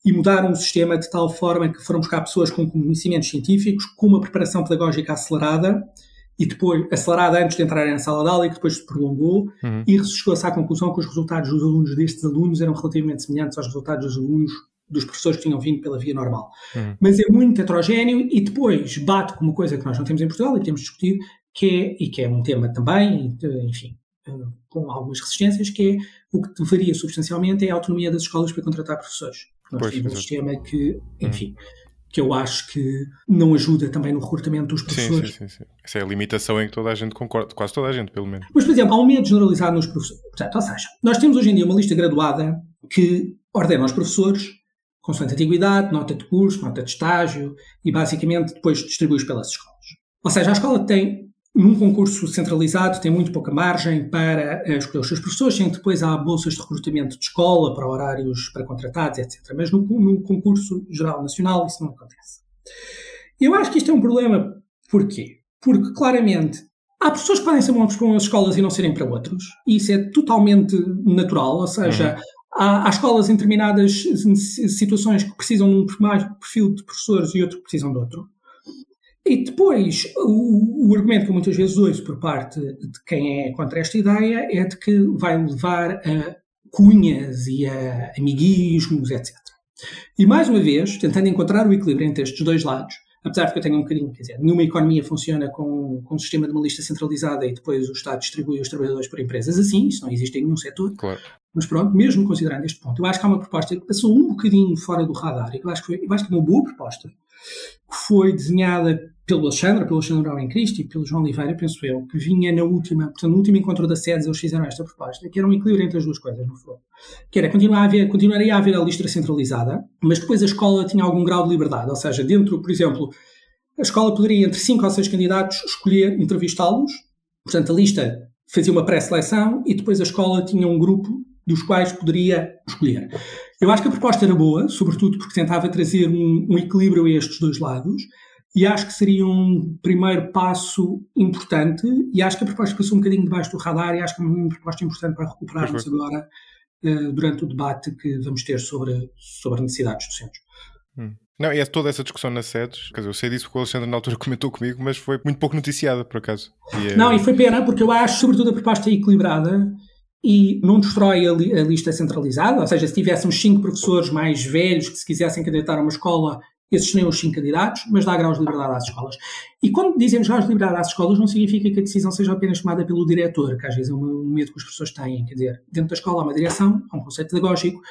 e mudaram o sistema de tal forma que foram buscar pessoas com conhecimentos científicos, com uma preparação pedagógica acelerada, e depois acelerada antes de entrarem na sala de aula, e que depois se prolongou, e chegou-se à conclusão que os resultados dos alunos destes alunos eram relativamente semelhantes aos resultados dos alunos dos professores que tinham vindo pela via normal. Mas é muito heterogéneo e depois bate com uma coisa que nós não temos em Portugal e que temos de discutir, que é um tema também, enfim, com algumas resistências, que é o que varia substancialmente é a autonomia das escolas para contratar professores. Nós temos um sistema que, enfim, que eu acho que não ajuda também no recrutamento dos professores. Sim. Essa é a limitação em que toda a gente concorda, quase toda a gente, pelo menos. Mas, por exemplo, há um medo generalizado nos professores. Portanto, ou seja, nós temos hoje em dia uma lista graduada que ordena aos professores consoante antiguidade, nota de curso, nota de estágio, e basicamente depois distribui-os pelas escolas. Ou seja, a escola tem, num concurso centralizado, tem muito pouca margem para escolher os seus professores, sendo que depois há bolsas de recrutamento de escola, para horários para contratados, etc. Mas no concurso geral nacional isso não acontece. Eu acho que isto é um problema. Porquê? Porque, claramente, há professores que podem ser bons para umas escolas e não serem para outros, e isso é totalmente natural, ou seja, há escolas em determinadas situações que precisam de um perfil de professores e outro que precisam de outro. E depois, o argumento que eu muitas vezes ouço por parte de quem é contra esta ideia é de que vai levar a cunhas e a amiguismos, etc. E, mais uma vez, tentando encontrar o equilíbrio entre estes dois lados, apesar de que eu tenho um bocadinho, quer dizer, nenhuma economia funciona com um sistema de uma lista centralizada e depois o Estado distribui os trabalhadores para empresas assim, isso não existe em nenhum setor. Claro. Mas pronto, mesmo considerando este ponto, eu acho que há uma proposta que passou um bocadinho fora do radar, e eu acho que é uma boa proposta, que foi desenhada pelo Alexandre Alvim Cristo e pelo João Oliveira, penso eu, que vinha no último encontro da SEDES, eles fizeram esta proposta, que era um equilíbrio entre as duas coisas, no fundo. Que era, continuaria a haver a lista centralizada, mas depois a escola tinha algum grau de liberdade, ou seja, dentro, por exemplo, a escola poderia, entre 5 ou 6 candidatos, escolher entrevistá-los, portanto a lista fazia uma pré-seleção e depois a escola tinha um grupo dos quais poderia escolher. Eu acho que a proposta era boa, sobretudo porque tentava trazer um equilíbrio a estes dois lados, e acho que seria um primeiro passo importante, e acho que a proposta passou um bocadinho debaixo do radar, e acho que é uma proposta importante para recuperarmos agora, durante o debate que vamos ter sobre necessidades docentes. Não, e é toda essa discussão na SEDES, quer dizer, eu sei disso porque o Alexandre na altura comentou comigo, mas foi muito pouco noticiada, por acaso. E foi pena, porque eu acho, sobretudo, a proposta equilibrada e não destrói a lista centralizada, ou seja, se tivéssemos 5 professores mais velhos que se quisessem candidatar a uma escola, esses seriam os 5 candidatos, mas dá graus de liberdade às escolas. E quando dizemos graus de liberdade às escolas, não significa que a decisão seja apenas tomada pelo diretor, que às vezes é um medo que as pessoas têm, quer dizer, dentro da escola há uma direção, há um conceito pedagógico,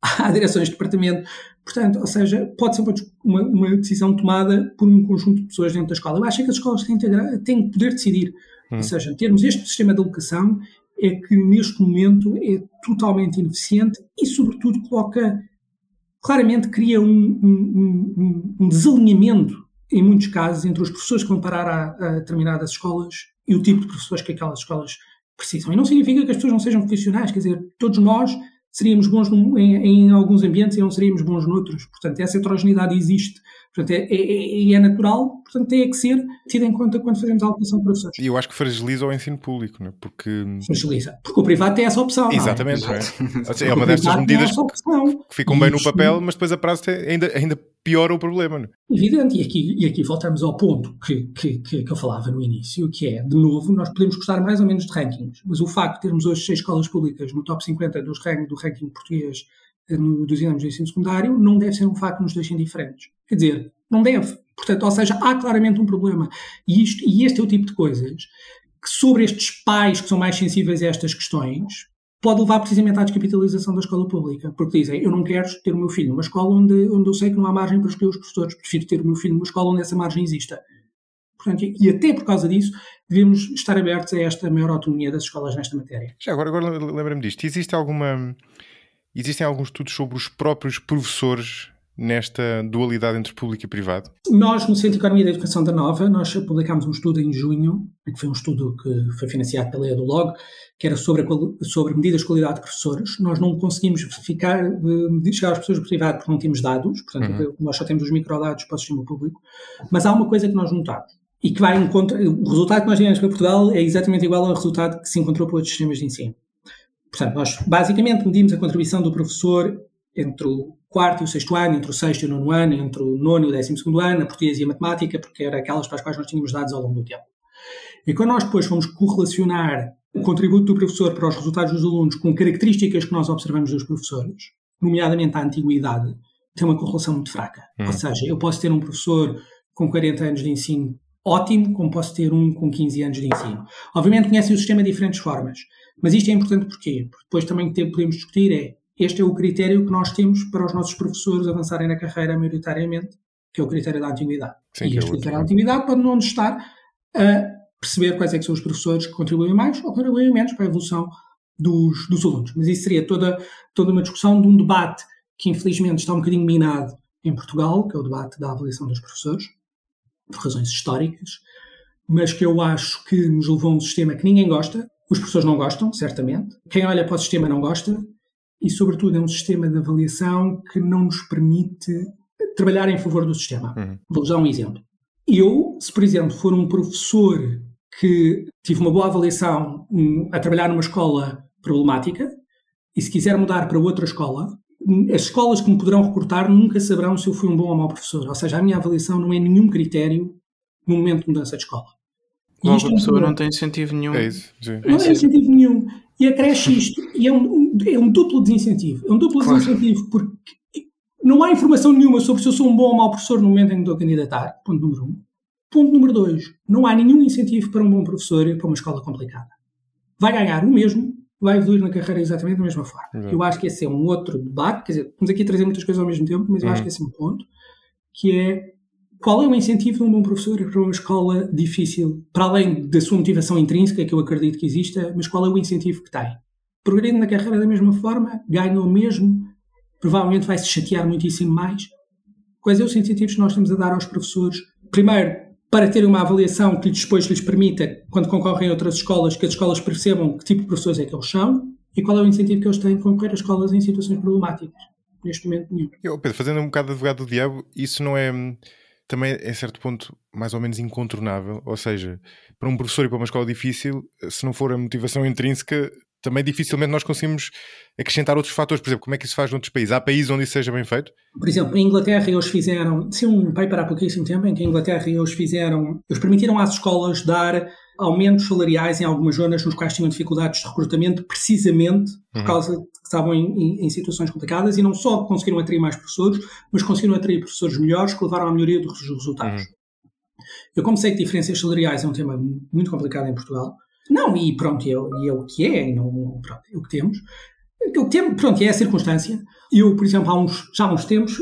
há direções de departamento, portanto, ou seja, pode ser uma decisão tomada por um conjunto de pessoas dentro da escola. Eu acho que as escolas têm que poder decidir, ou seja, termos este sistema de alocação é que neste momento é totalmente ineficiente e, sobretudo, claramente cria um desalinhamento, em muitos casos, entre os professores que vão parar a determinadas escolas e o tipo de professores que aquelas escolas precisam. E não significa que as pessoas não sejam profissionais, quer dizer, todos nós seríamos bons em alguns ambientes e não seríamos bons noutros. Portanto, essa heterogeneidade existe. Portanto, é natural, portanto, tem que ser tido em conta quando fazemos a alocação de professores. E eu acho que fragiliza o ensino público, não é? Fragiliza. Porque o privado tem essa opção. Exatamente. Não é? É uma destas medidas que ficam bem no papel, mas depois a prazo ainda piora o problema. Não é? Evidente. E aqui voltamos ao ponto que eu falava no início, que é, de novo, nós podemos gostar mais ou menos de rankings, mas o facto de termos hoje 6 escolas públicas no top 50 do ranking português dos exames de ensino secundário não deve ser um facto que nos deixe indiferentes. Quer dizer, não deve. Portanto, ou seja, há claramente um problema. E este é o tipo de coisas que, sobre estes pais que são mais sensíveis a estas questões, pode levar precisamente à descapitalização da escola pública. Porque dizem, eu não quero ter o meu filho numa escola onde eu sei que não há margem para escolher os professores. Prefiro ter o meu filho numa escola onde essa margem exista. Portanto, e até por causa disso, devemos estar abertos a esta maior autonomia das escolas nesta matéria. Já agora lembra-me disto. Existem alguns estudos sobre os próprios professores nesta dualidade entre público e privado? Nós, no Centro de Economia da Educação da Nova, nós publicámos um estudo em junho, que foi um estudo que foi financiado pela EduLog, que era sobre medidas de qualidade de professores. Nós não conseguimos chegar às pessoas do privado porque não temos dados, portanto, nós só temos os microdados para o sistema público, mas há uma coisa que nós notamos, e que vai em contra, o resultado que nós tivemos para Portugal é exatamente igual ao resultado que se encontrou para outros sistemas de ensino. Portanto, nós basicamente medimos a contribuição do professor entre o 4º e o 6º ano, entre o 6º e o 9º ano, entre o 9º e o 12º ano, a português e a matemática, porque era aquelas para as quais nós tínhamos dados ao longo do tempo. E quando nós depois fomos correlacionar o contributo do professor para os resultados dos alunos com características que nós observamos dos professores, nomeadamente a antiguidade, tem uma correlação muito fraca. Ou seja, eu posso ter um professor com 40 anos de ensino ótimo, como posso ter um com 15 anos de ensino. Obviamente conhecem o sistema de diferentes formas, mas isto é importante porquê? Porque depois também podemos discutir este é o critério que nós temos para os nossos professores avançarem na carreira maioritariamente, que é o critério da antiguidade. Sim, e este critério da antiguidade pode não nos estar a perceber quais é que são os professores que contribuem mais ou contribuem menos para a evolução dos alunos. Mas isso seria toda uma discussão de um debate que infelizmente está um bocadinho minado em Portugal, que é o debate da avaliação dos professores, por razões históricas, mas que eu acho que nos levou a um sistema que ninguém gosta, os professores não gostam, certamente, quem olha para o sistema não gosta, e sobretudo é um sistema de avaliação que não nos permite trabalhar em favor do sistema. Vou-vos dar um exemplo. Eu, se por exemplo for um professor que tive uma boa avaliação a trabalhar numa escola problemática, e se quiser mudar para outra escola, as escolas que me poderão recrutar nunca saberão se eu fui um bom ou mau professor. Ou seja, a minha avaliação não é nenhum critério no momento de mudança de escola. Logo a pessoa não tem incentivo nenhum. É isso, sim. Não tem incentivo nenhum. E acresce isto. E é um duplo desincentivo. É um duplo desincentivo porque não há informação nenhuma sobre se eu sou um bom ou mau professor no momento em que estou a candidatar. Ponto número 1. Ponto número 2. Não há nenhum incentivo para um bom professor e para uma escola complicada. Vai ganhar o mesmo, vai evoluir na carreira exatamente da mesma forma. Eu acho que esse é um outro debate. Quer dizer, estamos aqui a trazer muitas coisas ao mesmo tempo, mas eu acho que esse é um ponto. Que é, qual é o incentivo de um bom professor para uma escola difícil? Para além da sua motivação intrínseca, que eu acredito que exista, mas qual é o incentivo que tem? Progredindo na carreira da mesma forma, ganha o mesmo, provavelmente vai se chatear muitíssimo mais. Quais são os incentivos que nós estamos a dar aos professores? Primeiro, para terem uma avaliação que depois lhes permita, quando concorrem a outras escolas, que as escolas percebam que tipo de professores é que eles são e qual é o incentivo que eles têm de concorrer a escolas em situações problemáticas. Neste momento, nenhum. Pedro, fazendo um bocado de advogado do diabo, isso não é, também é, a certo ponto, mais ou menos incontornável? Ou seja, para um professor e para uma escola difícil, se não for a motivação intrínseca, também dificilmente nós conseguimos acrescentar outros fatores. Por exemplo, como é que isso faz noutros países? Há países onde isso seja bem feito? Por exemplo, em Inglaterra eles fizeram, tinha um paper há pouquíssimo tempo em que em Inglaterra eles permitiram às escolas dar aumentos salariais em algumas zonas nos quais tinham dificuldades de recrutamento, precisamente por causa de que estavam em situações complicadas, e não só conseguiram atrair mais professores, mas conseguiram atrair professores melhores que levaram à melhoria dos resultados. Eu, como sei que diferenças salariais é um tema muito complicado em Portugal, não, e pronto, é o que é, e não, pronto, é o que temos. O que temos, pronto, é a circunstância. Eu, por exemplo, já há uns tempos,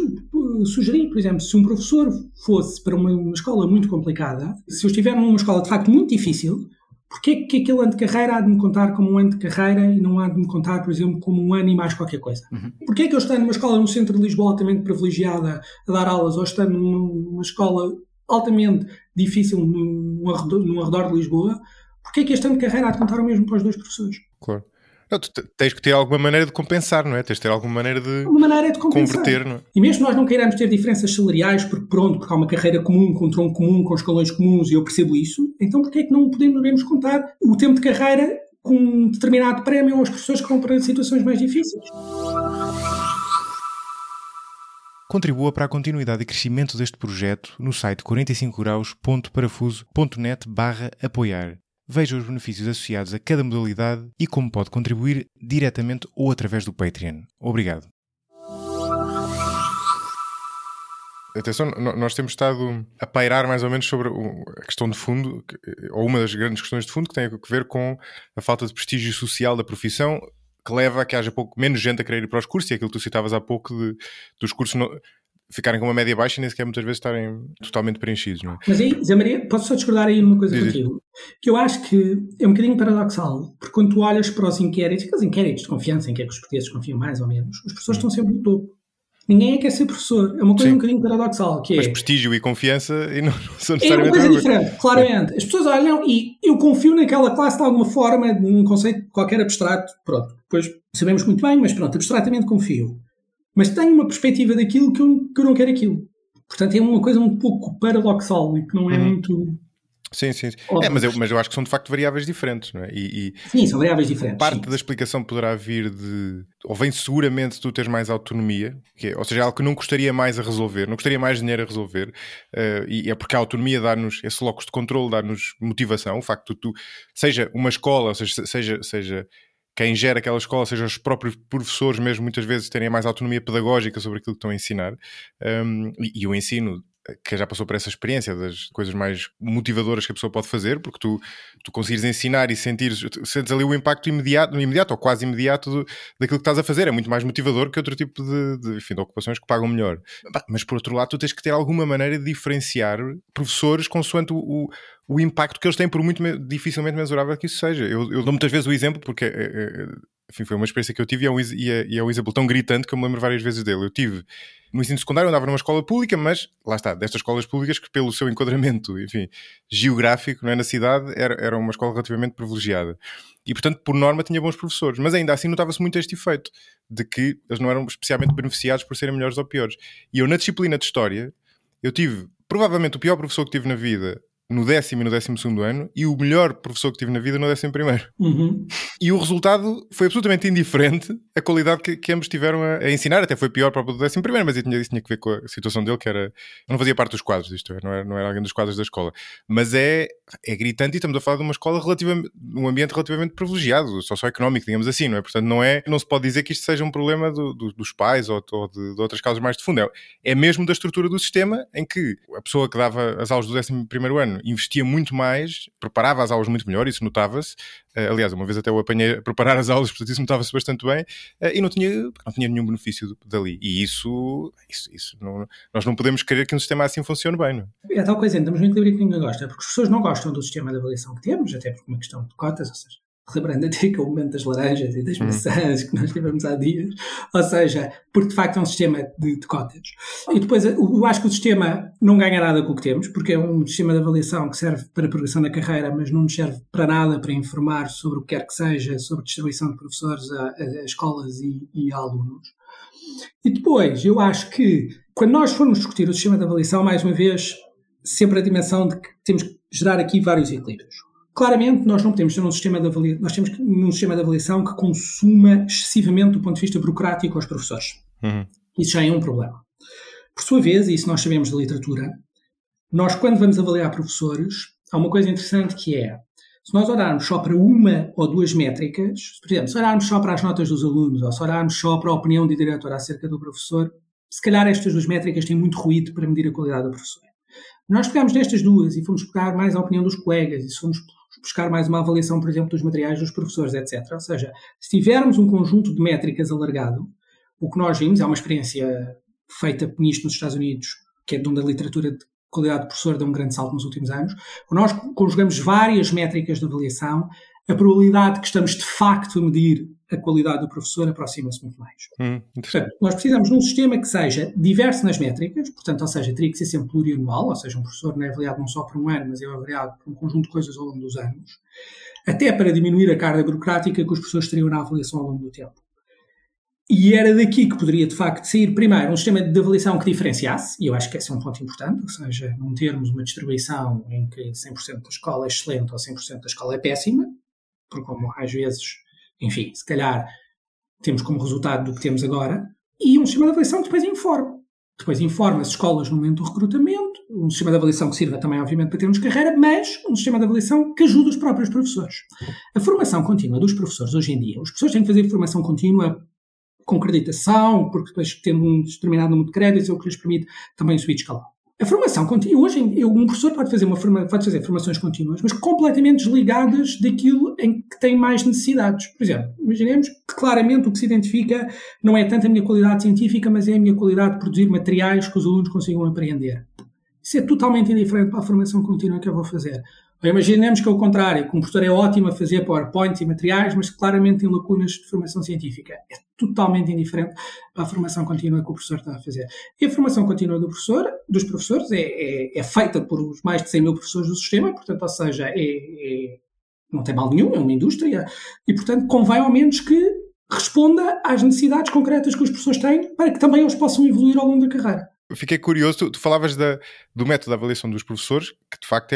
sugeri, por exemplo, se um professor fosse para uma escola muito complicada, se eu estiver numa escola de facto muito difícil, porquê é que aquele ano de carreira há de me contar como um ano de carreira e não há de me contar, por exemplo, como um ano e mais qualquer coisa? Porquê é que eu estou numa escola no centro de Lisboa altamente privilegiada a dar aulas, ou estou numa escola altamente difícil no arredor de Lisboa? Porquê é que este ano de carreira há de contar o mesmo para os dois professores? Claro. Não, tu tens que ter alguma maneira de compensar, não é? Tens de ter alguma maneira de converter, não é? E mesmo nós não queiramos ter diferenças salariais porque há uma carreira comum, com um tronco comum, com escalões comuns, e eu percebo isso, então porquê é que não podemos contar o tempo de carreira com um determinado prémio aos professores que vão para situações mais difíceis? Contribua para a continuidade e crescimento deste projeto no site 45graus.parafuso.net/apoiar. Veja os benefícios associados a cada modalidade e como pode contribuir diretamente ou através do Patreon. Obrigado. Atenção, nós temos estado a pairar mais ou menos sobre a questão de fundo, ou uma das grandes questões de fundo, que tem a ver com a falta de prestígio social da profissão, que leva a que haja menos gente a querer ir para os cursos, e aquilo que tu citavas há pouco dos cursos ficarem com uma média baixa e nem sequer muitas vezes estarem totalmente preenchidos, não é? Mas aí, Zé Maria, posso só discordar aí numa coisa contigo? Que eu acho que é um bocadinho paradoxal, porque quando tu olhas para os inquéritos, aqueles inquéritos de confiança em que é que os portugueses confiam mais ou menos, os professores estão sempre no topo. Ninguém quer ser professor. É uma coisa um bocadinho paradoxal. Que mas prestígio e confiança e não são necessariamente... É uma coisa diferente, claramente. As pessoas olham e eu confio naquela classe de alguma forma, num conceito qualquer abstrato. Pronto, depois sabemos muito bem, mas pronto, abstratamente confio. Mas tenho uma perspectiva daquilo que eu não quero aquilo. Portanto, é uma coisa um pouco paradoxal e que não é muito... Sim. Mas eu acho que são de facto variáveis diferentes, não é? Sim, são variáveis diferentes. Parte da explicação poderá vir ou vem seguramente de tu teres mais autonomia, ou seja, algo que não custaria mais a resolver, não custaria mais dinheiro a resolver, e é porque a autonomia dá-nos esse locus de controle, dá-nos motivação, o facto de tu, seja uma escola, ou seja quem gera aquela escola, seja os próprios professores mesmo, muitas vezes terem mais autonomia pedagógica sobre aquilo que estão a ensinar, e o ensino, que já passou por essa experiência das coisas mais motivadoras que a pessoa pode fazer, porque tu conseguires ensinar e sentes ali o impacto imediato ou quase imediato daquilo que estás a fazer, é muito mais motivador que outro tipo de ocupações que pagam melhor. Mas por outro lado tu tens que ter alguma maneira de diferenciar professores consoante o impacto que eles têm, por muito dificilmente mensurável que isso seja. Eu dou muitas vezes o exemplo, porque enfim, foi uma experiência que eu tive e é um exemplo tão gritante que eu me lembro várias vezes dele. Eu tive no ensino secundário, eu andava numa escola pública, mas lá está, destas escolas públicas que pelo seu enquadramento, enfim, geográfico, não é, na cidade, era uma escola relativamente privilegiada. E, portanto, por norma, tinha bons professores. Mas ainda assim notava-se muito este efeito de que eles não eram especialmente beneficiados por serem melhores ou piores. E eu, na disciplina de História, eu tive, provavelmente, o pior professor que tive na vida no 10º e no 12º ano e o melhor professor que tive na vida no 11º. Uhum. E o resultado foi absolutamente indiferente a qualidade que ambos tiveram a ensinar. Até foi pior para o do 11º, mas isso tinha que ver com a situação dele, que era... Eu não fazia parte dos quadros, isto é, não era alguém dos quadros da escola. Mas é gritante e estamos a falar de uma escola um ambiente relativamente privilegiado, socioeconómico, digamos assim, não é? Portanto, não se pode dizer que isto seja um problema dos pais ou de outras causas mais de fundo. É mesmo da estrutura do sistema em que a pessoa que dava as aulas do 11º ano investia muito mais, preparava as aulas muito melhor, isso notava-se. Aliás, uma vez até eu apanhei a preparar as aulas, portanto isso notava-se bastante bem, e não tinha nenhum benefício dali. E isso nós não podemos querer que um sistema assim funcione bem, não é? É tal coisa, estamos no equilíbrio que ninguém gosta, porque as pessoas não gostam do sistema de avaliação que temos, até por uma questão de cotas, ou seja, lembrando até que é o momento das laranjas e das maçãs que nós tivemos há dias, ou seja, porque de facto é um sistema de cotas. E depois eu acho que o sistema não ganha nada com o que temos, porque é um sistema de avaliação que serve para a progressão da carreira, mas não nos serve para nada para informar sobre o que quer que seja, sobre distribuição de professores a escolas e a alunos. E depois, eu acho que quando nós formos discutir o sistema de avaliação, mais uma vez, sempre a dimensão de que temos que gerar aqui vários equilíbrios. Claramente, nós não podemos ter um sistema de avaliação, nós temos um sistema de avaliação que consuma excessivamente do ponto de vista burocrático aos professores. Uhum. Isso já é um problema. Por sua vez, e isso nós sabemos da literatura, nós quando vamos avaliar professores, há uma coisa interessante que é, se nós olharmos só para uma ou duas métricas, por exemplo, se olharmos só para as notas dos alunos ou se olharmos só para a opinião do diretor acerca do professor, se calhar estas duas métricas têm muito ruído para medir a qualidade do professor. Nós pegamos nestas duas e fomos pegar mais a opinião dos colegas e se fomos buscar mais uma avaliação, por exemplo, dos materiais dos professores, etc. Ou seja, se tivermos um conjunto de métricas alargado, o que nós vimos, é uma experiência feita nisto nos Estados Unidos, que é de onde a literatura de qualidade de professor deu um grande salto nos últimos anos, quando nós conjugamos várias métricas de avaliação, a probabilidade que estamos de facto a medir a qualidade do professor aproxima-se muito mais. Portanto, nós precisamos de um sistema que seja diverso nas métricas, portanto, ou seja, teria que ser sempre plurianual, ou seja, um professor não é avaliado não só por um ano, mas é avaliado por um conjunto de coisas ao longo dos anos, até para diminuir a carga burocrática que os professores teriam na avaliação ao longo do tempo. E era daqui que poderia, de facto, sair, primeiro, um sistema de avaliação que diferenciasse, e eu acho que esse é um ponto importante, ou seja, não termos uma distribuição em que 100% da escola é excelente ou 100% da escola é péssima, porque como às vezes, enfim, se calhar temos como resultado do que temos agora, e um sistema de avaliação que depois informa. Depois informa as escolas no momento do recrutamento, um sistema de avaliação que sirva também, obviamente, para termos carreira, mas um sistema de avaliação que ajude os próprios professores. A formação contínua dos professores hoje em dia, os professores têm que fazer formação contínua com acreditação, porque depois tendo um determinado número de créditos é o que lhes permite também subir de escalão. A formação contínua, hoje um professor pode fazer formações contínuas, mas completamente desligadas daquilo em que tem mais necessidades. Por exemplo, imaginemos que claramente o que se identifica não é tanto a minha qualidade científica, mas é a minha qualidade de produzir materiais que os alunos consigam apreender. Isso é totalmente indiferente para a formação contínua que eu vou fazer. Ou imaginemos que é o contrário, que um professor é ótimo a fazer PowerPoints e materiais, mas claramente tem lacunas de formação científica. É totalmente indiferente para a formação contínua que o professor está a fazer. E a formação contínua dos professores é feita por os mais de 100 mil professores do sistema, portanto, ou seja, não tem mal nenhum, é uma indústria, e, portanto, convém ao menos que responda às necessidades concretas que os professores têm para que também eles possam evoluir ao longo da carreira. Fiquei curioso, tu falavas do método de avaliação dos professores, que de facto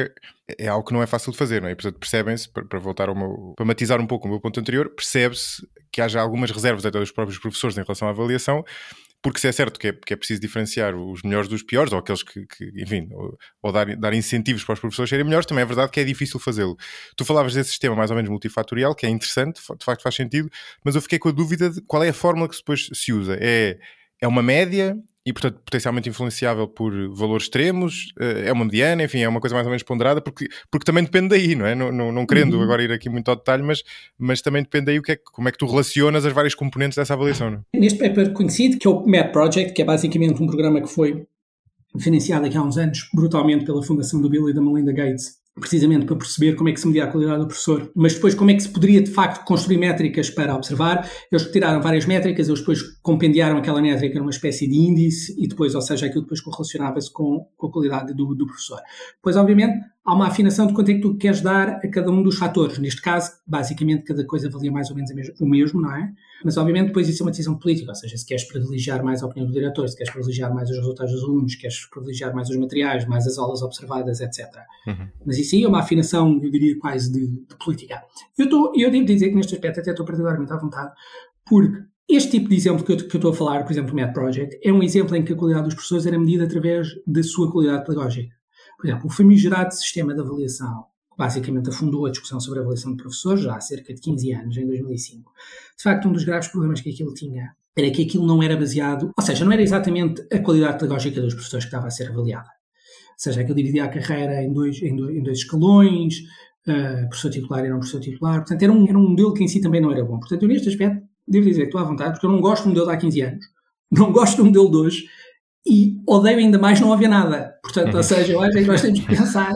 é algo que não é fácil de fazer, não é? E, portanto, percebem-se, para matizar um pouco o meu ponto anterior, percebe-se que haja algumas reservas até dos próprios professores em relação à avaliação, porque se é certo que é preciso diferenciar os melhores dos piores, ou aqueles que enfim, ou dar incentivos para os professores serem melhores, também é verdade que é difícil fazê-lo. Tu falavas desse sistema mais ou menos multifatorial, que é interessante, de facto faz sentido, mas eu fiquei com a dúvida de qual é a fórmula que depois se usa. É uma média e, portanto, potencialmente influenciável por valores extremos, é uma mediana, enfim, é uma coisa mais ou menos ponderada, porque também depende daí, não é? Não querendo agora ir aqui muito ao detalhe, mas também depende daí como é que tu relacionas as várias componentes dessa avaliação, não é? Neste paper conhecido, que é o MAP Project, que é basicamente um programa que foi financiado aqui há uns anos, brutalmente pela fundação do Bill e da Melinda Gates, precisamente para perceber como é que se media a qualidade do professor, mas depois como é que se poderia de facto construir métricas para observar. Eles retiraram várias métricas, eles depois compendiaram aquela métrica numa espécie de índice e depois, ou seja, aquilo depois correlacionava-se com a qualidade do professor. Depois, obviamente, há uma afinação de quanto é que tu queres dar a cada um dos fatores. Neste caso, basicamente, cada coisa valia mais ou menos o mesmo, não é? Mas, obviamente, depois isso é uma decisão política, ou seja, se queres privilegiar mais a opinião do diretor, se queres privilegiar mais os resultados dos alunos, se queres privilegiar mais os materiais, mais as aulas observadas, etc. Mas isso aí é uma afinação, eu diria, quase de política. Eu devo dizer que neste aspecto até estou particularmente à vontade, porque este tipo de exemplo que eu estou a falar, por exemplo, do Math Project, é um exemplo em que a qualidade dos professores era medida através da sua qualidade pedagógica. Por exemplo, o famigerado sistema de avaliação, que basicamente afundou a discussão sobre a avaliação de professores já há cerca de 15 anos, em 2005. De facto, um dos graves problemas que aquilo tinha era que aquilo não era baseado, ou seja, não era exatamente a qualidade pedagógica dos professores que estava a ser avaliada. Ou seja, aquilo dividia a carreira em dois escalões, professor titular e não professor titular. Portanto, era um modelo que em si também não era bom. Portanto, eu neste aspecto, devo dizer que estou à vontade, porque eu não gosto do modelo de há 15 anos, não gosto do modelo de hoje, e odeio ainda mais não haver nada. Portanto, ou seja, eu acho que nós temos que pensar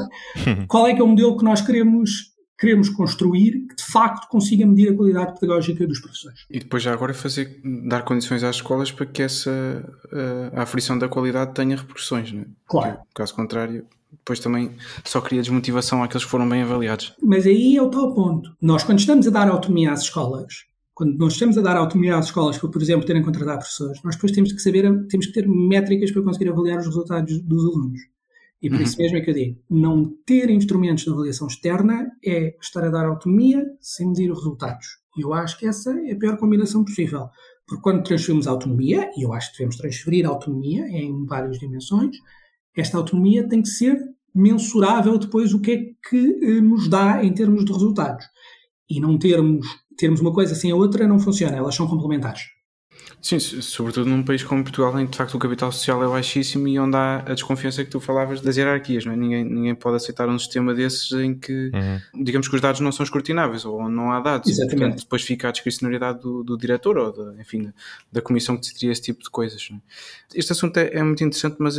qual é que é o modelo que nós queremos construir que de facto consiga medir a qualidade pedagógica dos professores. E depois já agora dar condições às escolas para que a aferição da qualidade tenha repercussões, não é? Claro. Porque, caso contrário, depois também só cria desmotivação àqueles que foram bem avaliados. Mas aí é o tal ponto. Nós, quando estamos a dar autonomia às escolas, para, por exemplo, terem que contratar professores, nós depois temos que ter métricas para conseguir avaliar os resultados dos alunos. E por isso mesmo é que eu digo, não ter instrumentos de avaliação externa é estar a dar autonomia sem medir os resultados. E eu acho que essa é a pior combinação possível. Porque quando transferimos autonomia, e eu acho que devemos transferir autonomia em várias dimensões, esta autonomia tem que ser mensurável depois o que é que nos dá em termos de resultados. E não termos uma coisa sem a outra não funciona, elas são complementares. Sim, sobretudo num país como Portugal, em que de facto o capital social é baixíssimo e onde há a desconfiança que tu falavas das hierarquias, não é? Ninguém pode aceitar um sistema desses em que, digamos que os dados não são escrutináveis ou não há dados. Exatamente. Portanto, depois fica a discricionariedade do diretor ou da comissão que decidiria esse tipo de coisas, não é? Este assunto é muito interessante, mas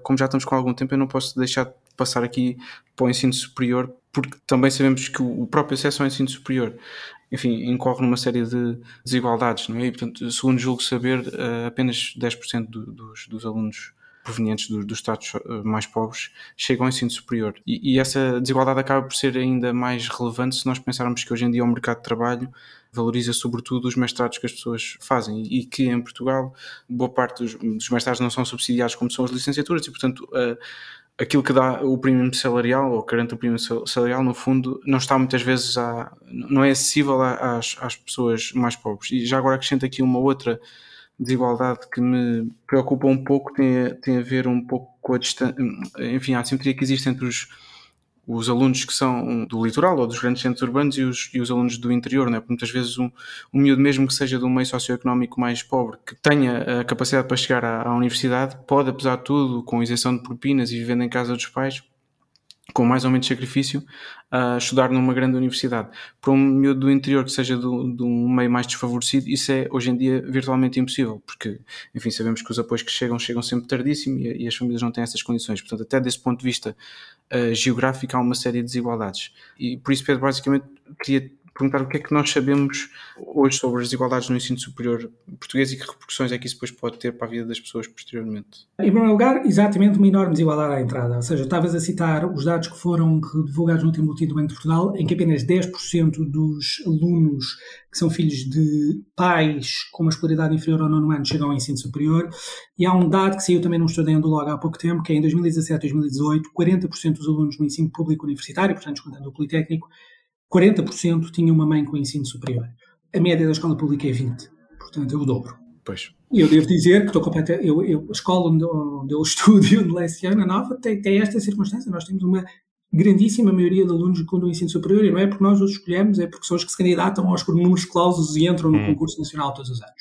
como já estamos com algum tempo, eu não posso deixar de passar aqui para o ensino superior, porque também sabemos que o próprio acesso ao ensino superior, enfim, incorre numa série de desigualdades, não é? E, portanto, segundo julgo saber, apenas 10% dos alunos provenientes dos estados mais pobres chegam ao ensino superior. E essa desigualdade acaba por ser ainda mais relevante se nós pensarmos que hoje em dia o mercado de trabalho valoriza sobretudo os mestrados que as pessoas fazem e que em Portugal boa parte dos mestrados não são subsidiados como são as licenciaturas e, portanto, aquilo que dá o prémio salarial ou garante o prémio salarial, no fundo, não está muitas vezes não é acessível às pessoas mais pobres. E já agora acrescento aqui uma outra desigualdade que me preocupa um pouco, tem a ver um pouco com a distância, enfim, a assimetria que existe entre os alunos que são do litoral ou dos grandes centros urbanos e os alunos do interior, não é? Porque muitas vezes um miúdo, mesmo que seja de um meio socioeconómico mais pobre, que tenha a capacidade para chegar à universidade, pode, apesar de tudo, com isenção de propinas e vivendo em casa dos pais, com mais ou menos sacrifício, estudar numa grande universidade. Para um miúdo do interior que seja de um meio mais desfavorecido, isso é hoje em dia virtualmente impossível, porque, enfim, sabemos que os apoios que chegam sempre tardíssimo e as famílias não têm essas condições. Portanto, até desse ponto de vista geográfico há uma série de desigualdades. E por isso, Pedro, basicamente, queria perguntar o que é que nós sabemos hoje sobre as desigualdades no ensino superior português e que repercussões é que isso depois pode ter para a vida das pessoas posteriormente. Em primeiro lugar, exatamente uma enorme desigualdade à entrada. Ou seja, estavas a citar os dados que foram divulgados no último boletim do Banco de Portugal, em que apenas 10% dos alunos que são filhos de pais com uma escolaridade inferior ao 9º ano chegam ao ensino superior. E há um dado que saiu também num estudo do LOG há pouco tempo, que é em 2017 e 2018, 40% dos alunos no ensino público universitário, portanto, descontando o Politécnico, 40% tinha uma mãe com ensino superior. A média da escola pública é 20%, portanto é o dobro. Pois. E eu devo dizer que estou completamente... a escola onde eu estudo e onde leciono, a Nova, tem esta circunstância. Nós temos uma grandíssima maioria de alunos com o ensino superior e não é porque nós os escolhemos, é porque são os que se candidatam aos números clausos e entram no concurso nacional todos os anos.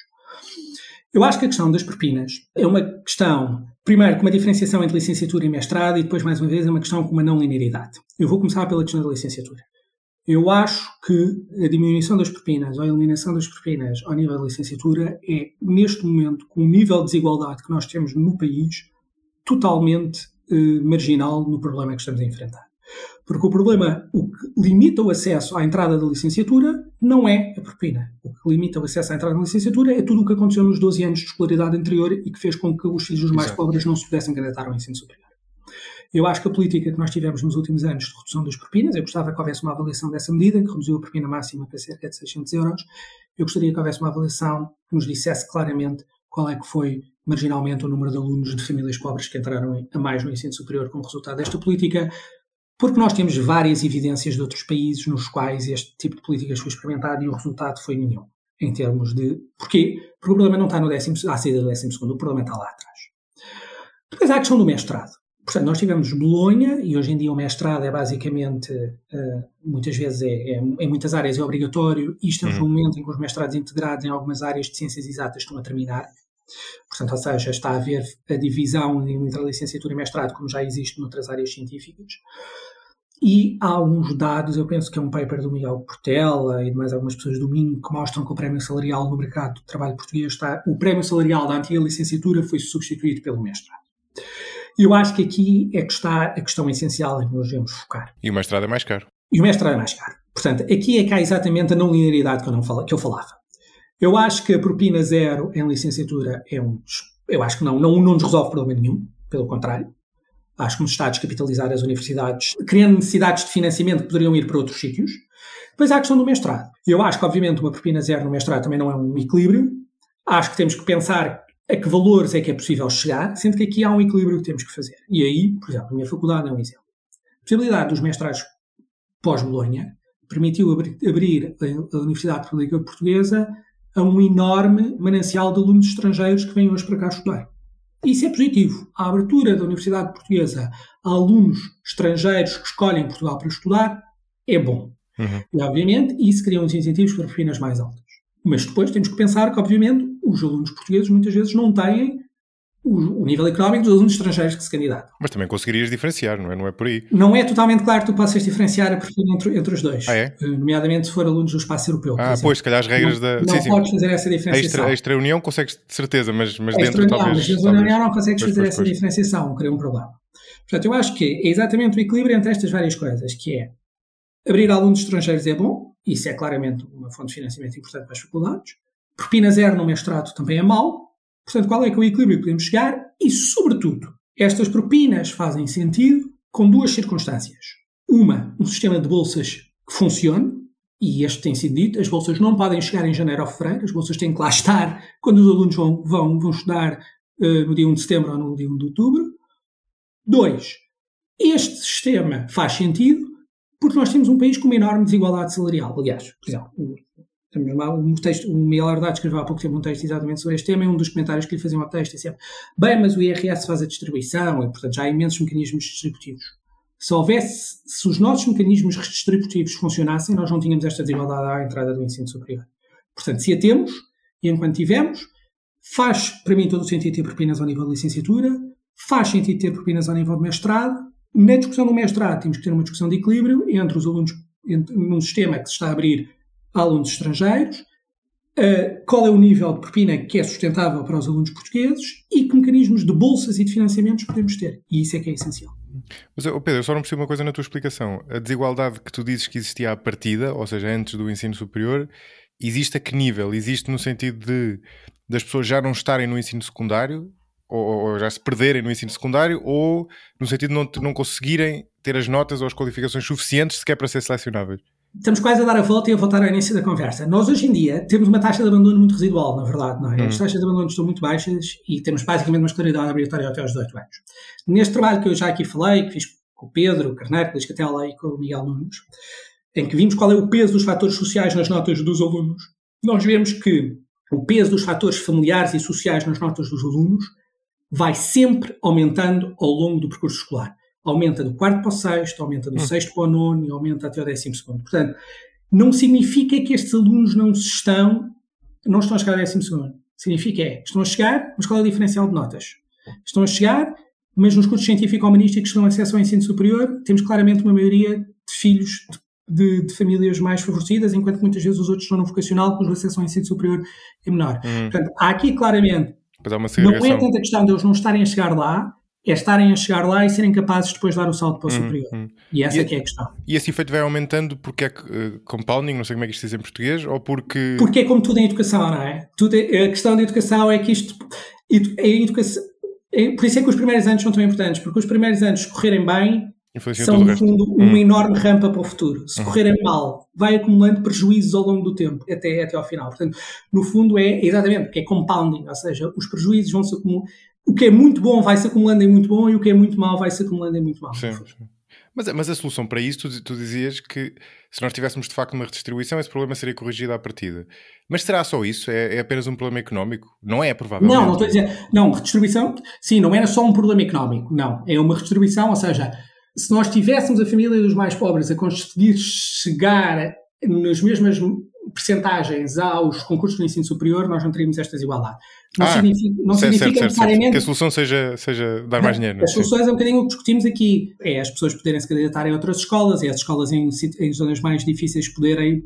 Eu acho que a questão das propinas é uma questão, primeiro, com uma diferenciação entre licenciatura e mestrado e depois, mais uma vez, é uma questão com uma não linearidade. Eu vou começar pela questão da licenciatura. Eu acho que a diminuição das propinas ou a eliminação das propinas ao nível da licenciatura é, neste momento, com o nível de desigualdade que nós temos no país, totalmente marginal no problema que estamos a enfrentar. Porque o problema, o que limita o acesso à entrada da licenciatura não é a propina. O que limita o acesso à entrada da licenciatura é tudo o que aconteceu nos 12 anos de escolaridade anterior e que fez com que os filhos dos mais pobres não se pudessem candidatar ao ensino superior. Eu acho que a política que nós tivemos nos últimos anos de redução das propinas, eu gostava que houvesse uma avaliação dessa medida, que reduziu a propina máxima para cerca de 600 euros. Eu gostaria que houvesse uma avaliação que nos dissesse claramente qual é que foi marginalmente o número de alunos de famílias pobres que entraram a mais no ensino superior como resultado desta política, porque nós temos várias evidências de outros países nos quais este tipo de políticas foi experimentado e o resultado foi nenhum, em termos de... Porquê? Porque o problema não está à saída do 12º, o problema está lá atrás. Depois há a questão do mestrado. Portanto, nós tivemos Bolonha e hoje em dia o mestrado é basicamente, muitas vezes em muitas áreas é obrigatório e estamos num momento em que os mestrados integrados em algumas áreas de ciências exatas estão a terminar. Portanto, ou seja, está a haver a divisão entre a licenciatura e mestrado como já existe noutras áreas científicas. E há alguns dados, eu penso que é um paper do Miguel Portela e de mais algumas pessoas do Minho que mostram que o prémio salarial no mercado de trabalho português o prémio salarial da antiga licenciatura foi substituído pelo mestrado. Eu acho que aqui é que está a questão essencial em que nos devemos focar. E o mestrado é mais caro. E o mestrado é mais caro. Portanto, aqui é que há exatamente a não linearidade que eu falava. Eu acho que a propina zero em licenciatura eu acho que não nos resolve problema nenhum, pelo contrário. Acho que nos está a descapitalizar as universidades, criando necessidades de financiamento que poderiam ir para outros sítios. Depois há a questão do mestrado. Eu acho que, obviamente, uma propina zero no mestrado também não é um equilíbrio. Acho que temos que pensar a que valores é que é possível chegar, sendo que aqui há um equilíbrio que temos que fazer. E aí, por exemplo, a minha faculdade é um exemplo. A possibilidade dos mestrados pós-Bolonha permitiu abrir a Universidade Pública Portuguesa a um enorme manancial de alunos estrangeiros que vêm hoje para cá estudar. Isso é positivo. A abertura da Universidade Portuguesa a alunos estrangeiros que escolhem Portugal para estudar é bom. E, obviamente, isso cria uns incentivos para propinas mais altas. Mas depois temos que pensar que, obviamente, os alunos portugueses muitas vezes não têm o nível económico dos alunos estrangeiros que se candidatam. Mas também conseguirias diferenciar, não é? Não é por aí. Não é totalmente claro que tu possas diferenciar a propina entre os dois. Ah, é? Nomeadamente se for alunos do espaço europeu. Pois, se calhar as regras não podes fazer essa diferenciação. A extra-união consegues de certeza, mas dentro talvez... Mas a união não consegues fazer essa diferenciação, cria um problema. Portanto, eu acho que é exatamente o equilíbrio entre estas várias coisas, que é abrir alunos estrangeiros é bom, isso é claramente uma fonte de financiamento importante para as faculdades. Propina zero no mestrado também é mau. Portanto, qual é que é o equilíbrio que podemos chegar? E, sobretudo, estas propinas fazem sentido com duas circunstâncias. Uma, um sistema de bolsas que funcione, e este tem sido dito, as bolsas não podem chegar em janeiro ou fevereiro, as bolsas têm que lá estar quando os alunos vão estudar no dia 1 de setembro ou no dia 1 de outubro. 2, este sistema faz sentido porque nós temos um país com uma enorme desigualdade salarial. Aliás, por exemplo, o Miguel Ardado escreveu há pouco tempo um texto exatamente sobre este tema e um dos comentários que lhe faziam ao texto é sempre: bem, mas o IRS faz a distribuição e, portanto, já há imensos mecanismos distributivos. Se os nossos mecanismos redistributivos funcionassem, nós não tínhamos esta desigualdade à entrada do ensino superior. Portanto, se a temos, e enquanto tivemos, faz, para mim, todo o sentido ter propinas ao nível de licenciatura, faz sentido ter propinas ao nível de mestrado. Na discussão do mestrado, temos que ter uma discussão de equilíbrio entre os alunos, num sistema que se está a abrir a alunos estrangeiros, qual é o nível de propina que é sustentável para os alunos portugueses e que mecanismos de bolsas e de financiamentos podemos ter. E isso é que é essencial. Mas, Pedro, eu só não percebo uma coisa na tua explicação. A desigualdade que tu dizes que existia à partida, ou seja, antes do ensino superior, existe a que nível? Existe no sentido das pessoas já não estarem no ensino secundário, ou já se perderem no ensino secundário, ou no sentido de não conseguirem ter as notas ou as qualificações suficientes sequer para ser selecionáveis? Estamos quase a dar a volta e a voltar ao início da conversa. Nós, hoje em dia, temos uma taxa de abandono muito residual, na verdade, não é? As taxas de abandono estão muito baixas e temos basicamente uma escolaridade obrigatória até aos 18 anos. Neste trabalho que eu já aqui falei, que fiz com o Pedro Carneiro, com o Luís Catela e com o Miguel Nunes, em que vimos qual é o peso dos fatores sociais nas notas dos alunos, nós vemos que o peso dos fatores familiares e sociais nas notas dos alunos vai sempre aumentando ao longo do percurso escolar. Aumenta do 4º para o 6º, aumenta do 6º para o 9º e aumenta até o 12º. Portanto, não significa que estes alunos não estão a chegar ao 12º. Significa estão a chegar, mas qual é o diferencial de notas? Estão a chegar, mas nos cursos científico-humanísticos que dão acesso ao ensino superior, temos claramente uma maioria de filhos de famílias mais favorecidas, enquanto muitas vezes os outros estão no vocacional, cujo acesso ao ensino superior é menor. Portanto, há aqui claramente, não é tanta questão de eles não estarem a chegar lá, é estarem a chegar lá e serem capazes de depois dar o salto para o superior. E essa é que é a questão. E esse efeito vai aumentando porque é compounding, não sei como é que isto se diz em português, ou porque... Porque é como tudo em educação, não é? A questão da educação é que isto... por isso é que os primeiros anos são tão importantes, porque os primeiros anos, correrem bem, são, no fundo, uma enorme rampa para o futuro. Se correrem mal, vai acumulando prejuízos ao longo do tempo, até ao final. Portanto, no fundo é exatamente, porque é compounding, ou seja, os prejuízos vão se acumulando. O que é muito bom vai se acumulando em muito bom e o que é muito mau vai se acumulando em muito mau. Sim. Mas a solução para isso, tu dizias que se nós tivéssemos de facto uma redistribuição, esse problema seria corrigido à partida. Mas será só isso? É apenas um problema económico? Não é, provavelmente. Não estou a dizer. Não, redistribuição, sim, não era só um problema económico. Não, é uma redistribuição, ou seja, se nós tivéssemos a família dos mais pobres a conseguir chegar nas mesmas percentagens aos concursos do ensino superior, nós não teríamos esta desigualdade. Não significa necessariamente... Que a solução seja dar mais dinheiro. As soluções é um bocadinho o que discutimos aqui. É as pessoas poderem se candidatar em outras escolas, é as escolas em zonas mais difíceis poderem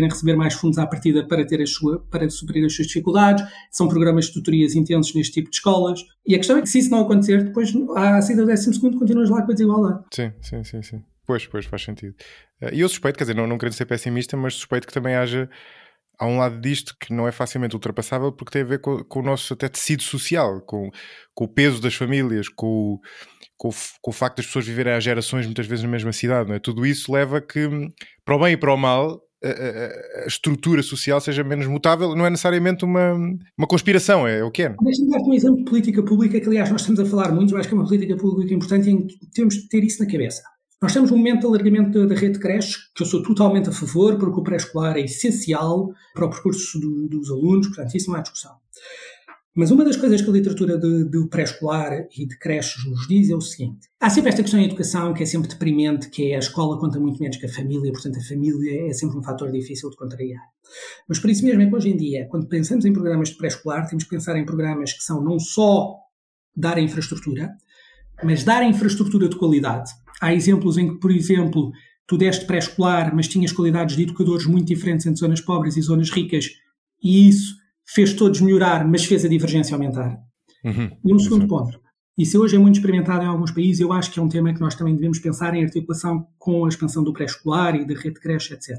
receber mais fundos à partida para suprir as suas dificuldades. São programas de tutorias intensos neste tipo de escolas. E a questão é que se isso não acontecer, depois à saída do 12º continuas lá com a desigualdade. Sim. Pois, faz sentido. E eu suspeito, quer dizer, não querendo ser pessimista, mas suspeito que também há um lado disto que não é facilmente ultrapassável porque tem a ver com o nosso até tecido social, com o peso das famílias, com o facto das pessoas viverem há gerações muitas vezes na mesma cidade, não é? Tudo isso leva a que, para o bem e para o mal, a estrutura social seja menos mutável. Não é necessariamente uma conspiração, é o que é. Deixa-me dar-te um exemplo de política pública que, aliás, nós estamos a falar muito, eu acho que é uma política pública importante e temos de ter isso na cabeça. Nós temos um momento de alargamento da rede de creches, que eu sou totalmente a favor, porque o pré-escolar é essencial para o percurso dos alunos, portanto, isso não há discussão. Mas uma das coisas que a literatura do pré-escolar e de creches nos diz é o seguinte: há sempre esta questão em educação que é sempre deprimente, que é a escola conta muito menos que a família, portanto a família é sempre um fator difícil de contrariar. Mas por isso mesmo é que hoje em dia, quando pensamos em programas de pré-escolar, temos que pensar em programas que são não só dar a infraestrutura, mas dar a infraestrutura de qualidade. Há exemplos em que, por exemplo, tu deste pré-escolar, mas tinhas qualidades de educadores muito diferentes entre zonas pobres e zonas ricas, e isso fez todos melhorar, mas fez a divergência aumentar. E um segundo ponto, isso hoje é muito experimentado em alguns países, eu acho que é um tema que nós também devemos pensar em articulação com a expansão do pré-escolar e da rede de creche, etc.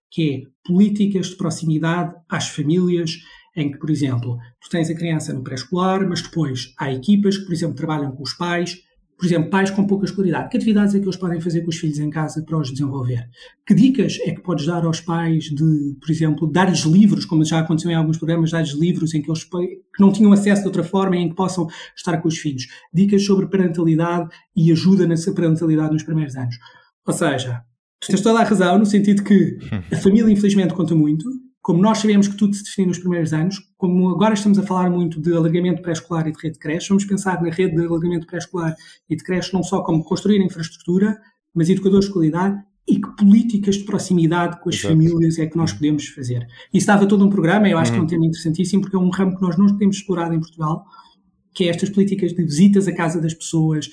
Que é políticas de proximidade às famílias, em que, por exemplo, tu tens a criança no pré-escolar, mas depois há equipas que, por exemplo, trabalham com os pais, por exemplo, pais com pouca escolaridade. Que atividades é que eles podem fazer com os filhos em casa para os desenvolver? Que dicas é que podes dar aos pais de, por exemplo, dar-lhes livros, como já aconteceu em alguns programas, dar-lhes livros em que eles que não tinham acesso de outra forma, em que possam estar com os filhos? Dicas sobre parentalidade e ajuda nessa parentalidade nos primeiros anos. Ou seja, tu tens toda a razão no sentido que a família, infelizmente, conta muito. Como nós sabemos que tudo se define nos primeiros anos, como agora estamos a falar muito de alargamento pré-escolar e de rede de creche, vamos pensar na rede de alargamento pré-escolar e de creche não só como construir infraestrutura, mas educadores de qualidade e que políticas de proximidade com as famílias é que nós podemos fazer. Isso dava todo um programa, eu acho que é um tema interessantíssimo, porque é um ramo que nós não temos explorado em Portugal, que é estas políticas de visitas à casa das pessoas,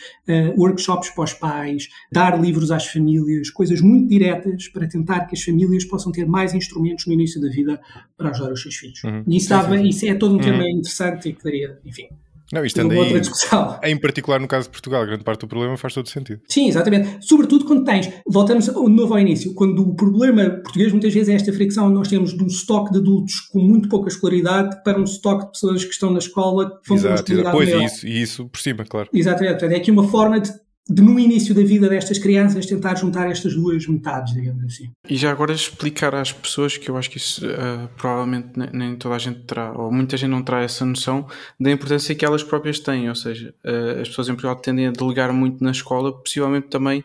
workshops para os pais, dar livros às famílias, coisas muito diretas para tentar que as famílias possam ter mais instrumentos no início da vida para ajudar os seus filhos. E isso é todo um tema interessante e que daria, enfim, não, isto anda outra discussão. Em particular no caso de Portugal, grande parte do problema faz todo sentido. Sim, exatamente. Sobretudo quando voltamos de novo ao início, quando o problema português muitas vezes é esta fricção, nós temos de um estoque de adultos com muito pouca escolaridade para um estoque de pessoas que estão na escola que vão ter uma escolaridade maior. E isso por cima, claro. Exatamente. É aqui uma forma de no início da vida destas crianças tentar juntar estas duas metades, digamos assim. E já agora explicar às pessoas, que eu acho que isso provavelmente nem toda a gente terá, ou muita gente não terá essa noção da importância que elas próprias têm, ou seja, as pessoas em Portugal tendem a delegar muito na escola, possivelmente também,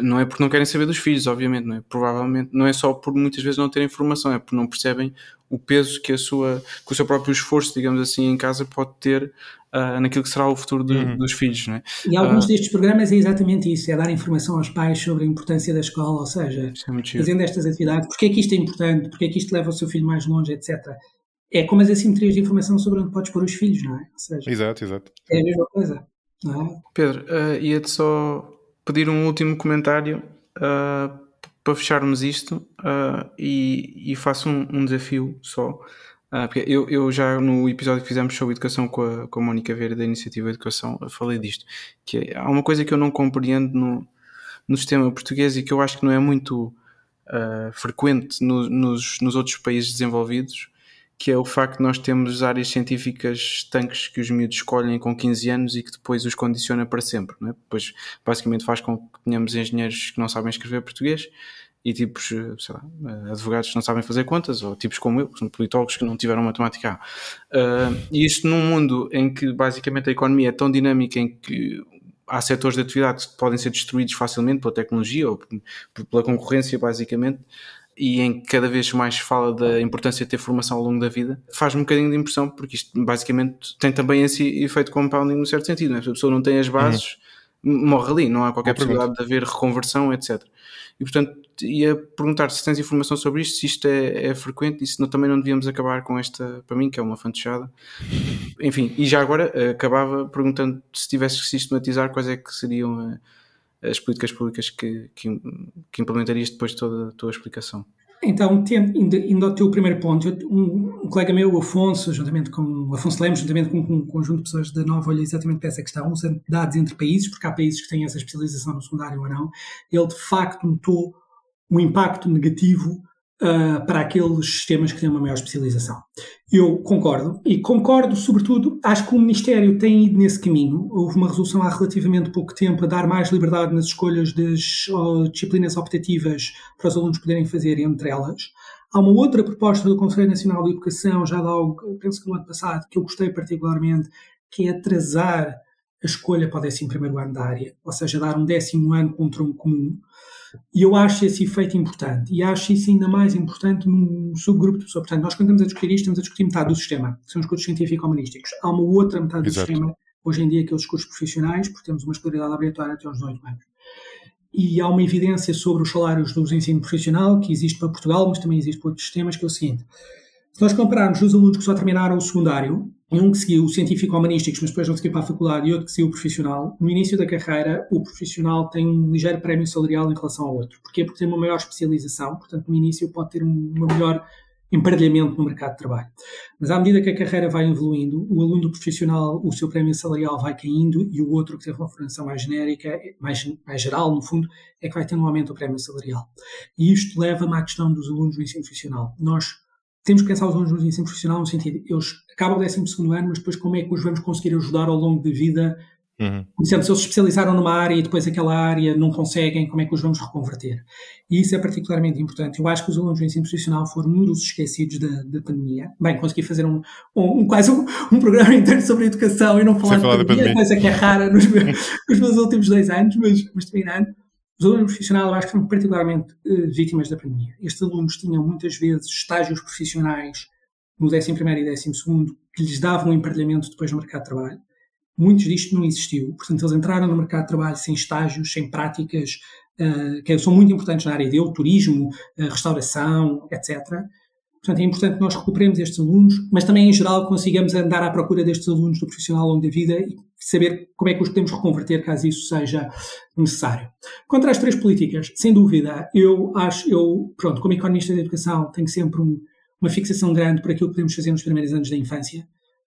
não é porque não querem saber dos filhos, obviamente, não é? Provavelmente não é só por muitas vezes não terem informação, é porque não percebem o peso que o seu próprio esforço, digamos assim, em casa pode ter naquilo que será o futuro dos filhos, não é? E alguns destes programas é exatamente isso, é dar informação aos pais sobre a importância da escola, ou seja, fazendo estas atividades, porque é que isto é importante, porque é que isto leva o seu filho mais longe, etc. É como as assimetrias de informação sobre onde podes pôr os filhos, não é? Ou seja, exato. É a mesma coisa, não é? Pedro, ia-te só pedir um último comentário para fecharmos isto e faço um desafio só. Porque eu já no episódio que fizemos sobre educação com a Mónica Vieira da Iniciativa Educação, eu falei disto, que há uma coisa que eu não compreendo no sistema português e que eu acho que não é muito frequente nos outros países desenvolvidos, que é o facto de nós termos áreas científicas estanques que os miúdos escolhem com 15 anos e que depois os condiciona para sempre, não é? Depois basicamente faz com que tenhamos engenheiros que não sabem escrever português e tipos, sei lá, advogados que não sabem fazer contas, ou tipos como eu, que são politólogos que não tiveram matemática. E isto num mundo em que basicamente a economia é tão dinâmica, em que há setores de atividade que podem ser destruídos facilmente pela tecnologia ou pela concorrência, basicamente, e em que cada vez mais se fala da importância de ter formação ao longo da vida, faz-me um bocadinho de impressão, porque isto basicamente tem também esse efeito compounding no certo sentido, não é? Se a pessoa não tem as bases, morre ali, não há qualquer possibilidade de haver reconversão, etc. E portanto, ia perguntar se tens informação sobre isto, se isto é frequente e se também não devíamos acabar com esta, para mim, que é uma fantochada. Enfim, e já agora acabava perguntando se tivesses que sistematizar quais é que seriam as políticas públicas que implementarias depois de toda a tua explicação. Então, indo ao teu primeiro ponto, um colega meu, o Afonso Lemos, juntamente com um conjunto de pessoas da Nova, olha exatamente para essa questão, usando dados entre países, porque há países que têm essa especialização no secundário ou não. Ele, de facto, notou um impacto negativo para aqueles sistemas que têm uma maior especialização. Eu concordo, sobretudo, acho que o Ministério tem ido nesse caminho. Houve uma resolução há relativamente pouco tempo a dar mais liberdade nas escolhas das disciplinas optativas para os alunos poderem fazer entre elas. Há uma outra proposta do Conselho Nacional de Educação, já de algo, penso que no ano passado, que eu gostei particularmente, que é atrasar a escolha para o 11º ano da área, ou seja, dar um 10º ano com um tronco comum. E eu acho esse efeito importante, e acho isso ainda mais importante num subgrupo de pessoas. Portanto, nós quando estamos a discutir isto, estamos a discutir metade do sistema, que são os cursos científico-humanísticos. Há uma outra metade do sistema, hoje em dia, que é os cursos profissionais, porque temos uma escolaridade obrigatória até aos 18 anos. E há uma evidência sobre os salários do ensino profissional, que existe para Portugal, mas também existe para outros sistemas, que é o seguinte. Se nós compararmos os alunos que só terminaram o secundário, um que seguiu o científico-humanísticos, mas depois não seguiu para a faculdade, e outro que seguiu o profissional, no início da carreira, o profissional tem um ligeiro prémio salarial em relação ao outro. Porquê? Porque tem uma maior especialização, portanto, no início pode ter um melhor emparelhamento no mercado de trabalho. Mas à medida que a carreira vai evoluindo, o aluno do profissional, o seu prémio salarial vai caindo, e o outro que teve uma formação mais genérica, mais geral, no fundo, é que vai ter um aumento do prémio salarial. E isto leva-me à questão dos alunos do ensino profissional. Nós temos que pensar os alunos do ensino profissional no sentido, eles acabam o 12º ano, mas depois como é que os vamos conseguir ajudar ao longo da vida? Por exemplo, se eles se especializaram numa área e depois aquela área não conseguem, como é que os vamos reconverter? E isso é particularmente importante. Eu acho que os alunos do ensino profissional foram um dos esquecidos da pandemia. Bem, consegui fazer quase um programa inteiro sobre educação e não falar de pandemia, coisa que é rara nos meus últimos 2 anos, mas terminando. Os alunos profissionais, eu acho que foram particularmente vítimas da pandemia. Estes alunos tinham muitas vezes estágios profissionais no 11º e 12º que lhes davam um emparelhamento depois no mercado de trabalho. Muitos disto não existiu. Portanto, eles entraram no mercado de trabalho sem estágios, sem práticas, que são muito importantes na área dele, turismo, restauração, etc. Portanto, é importante que nós recuperemos estes alunos, mas também, em geral, consigamos andar à procura destes alunos do profissional ao longo da vida e saber como é que os podemos reconverter caso isso seja necessário. Contra as 3 políticas, sem dúvida, pronto, como economista da educação, tenho sempre uma fixação grande por aquilo que podemos fazer nos primeiros anos da infância,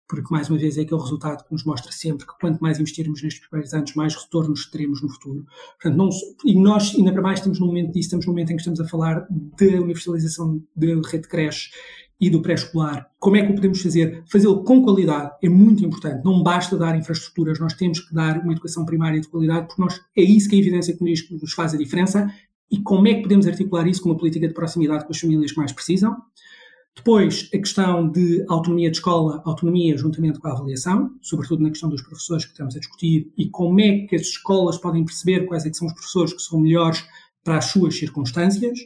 porque, mais uma vez, é aquele resultado que nos mostra sempre que quanto mais investirmos nestes primeiros anos, mais retornos teremos no futuro. Portanto, e nós, ainda para mais, estamos num momento em que estamos a falar da universalização da rede de creche e do pré-escolar. Como é que o podemos fazer? Fazê-lo com qualidade é muito importante. Não basta dar infraestruturas, nós temos que dar uma educação primária de qualidade, porque é isso que a evidência que nos faz a diferença. E como é que podemos articular isso com uma política de proximidade com as famílias que mais precisam? Depois, a questão de autonomia de escola, autonomia juntamente com a avaliação, sobretudo na questão dos professores que estamos a discutir, e como é que as escolas podem perceber quais é que são os professores que são melhores para as suas circunstâncias.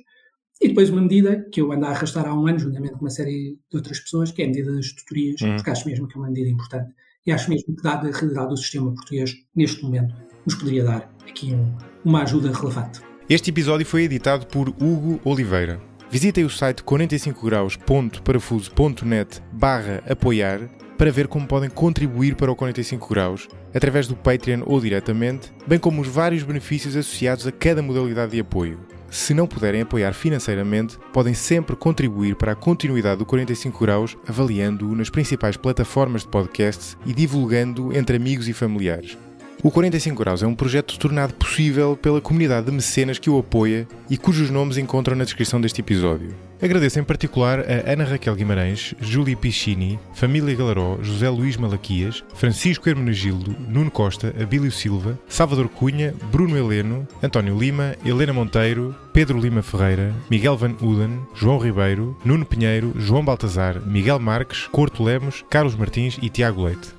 E depois uma medida que eu ando a arrastar há 1 ano, juntamente com uma série de outras pessoas, que é a medida das tutorias, porque acho mesmo que é uma medida importante. E acho mesmo que, dada a realidade do sistema português, neste momento, nos poderia dar aqui uma ajuda relevante. Este episódio foi editado por Hugo Oliveira. Visitem o site 45graus.parafuso.net/apoiar para ver como podem contribuir para o 45 graus através do Patreon ou diretamente, bem como os vários benefícios associados a cada modalidade de apoio. se não puderem apoiar financeiramente, podem sempre contribuir para a continuidade do 45 Graus, avaliando-o nas principais plataformas de podcasts e divulgando entre amigos e familiares. O 45 Graus é um projeto tornado possível pela comunidade de mecenas que o apoia e cujos nomes encontram na descrição deste episódio. Agradeço em particular a Ana Raquel Guimarães, Júlia Piccini, Família Galaró, José Luís Malaquias, Francisco Hermenegildo, Nuno Costa, Abílio Silva, Salvador Cunha, Bruno Heleno, António Lima, Helena Monteiro, Pedro Lima Ferreira, Miguel Van Uden, João Ribeiro, Nuno Pinheiro, João Baltazar, Miguel Marques, Corto Lemos, Carlos Martins e Tiago Leite.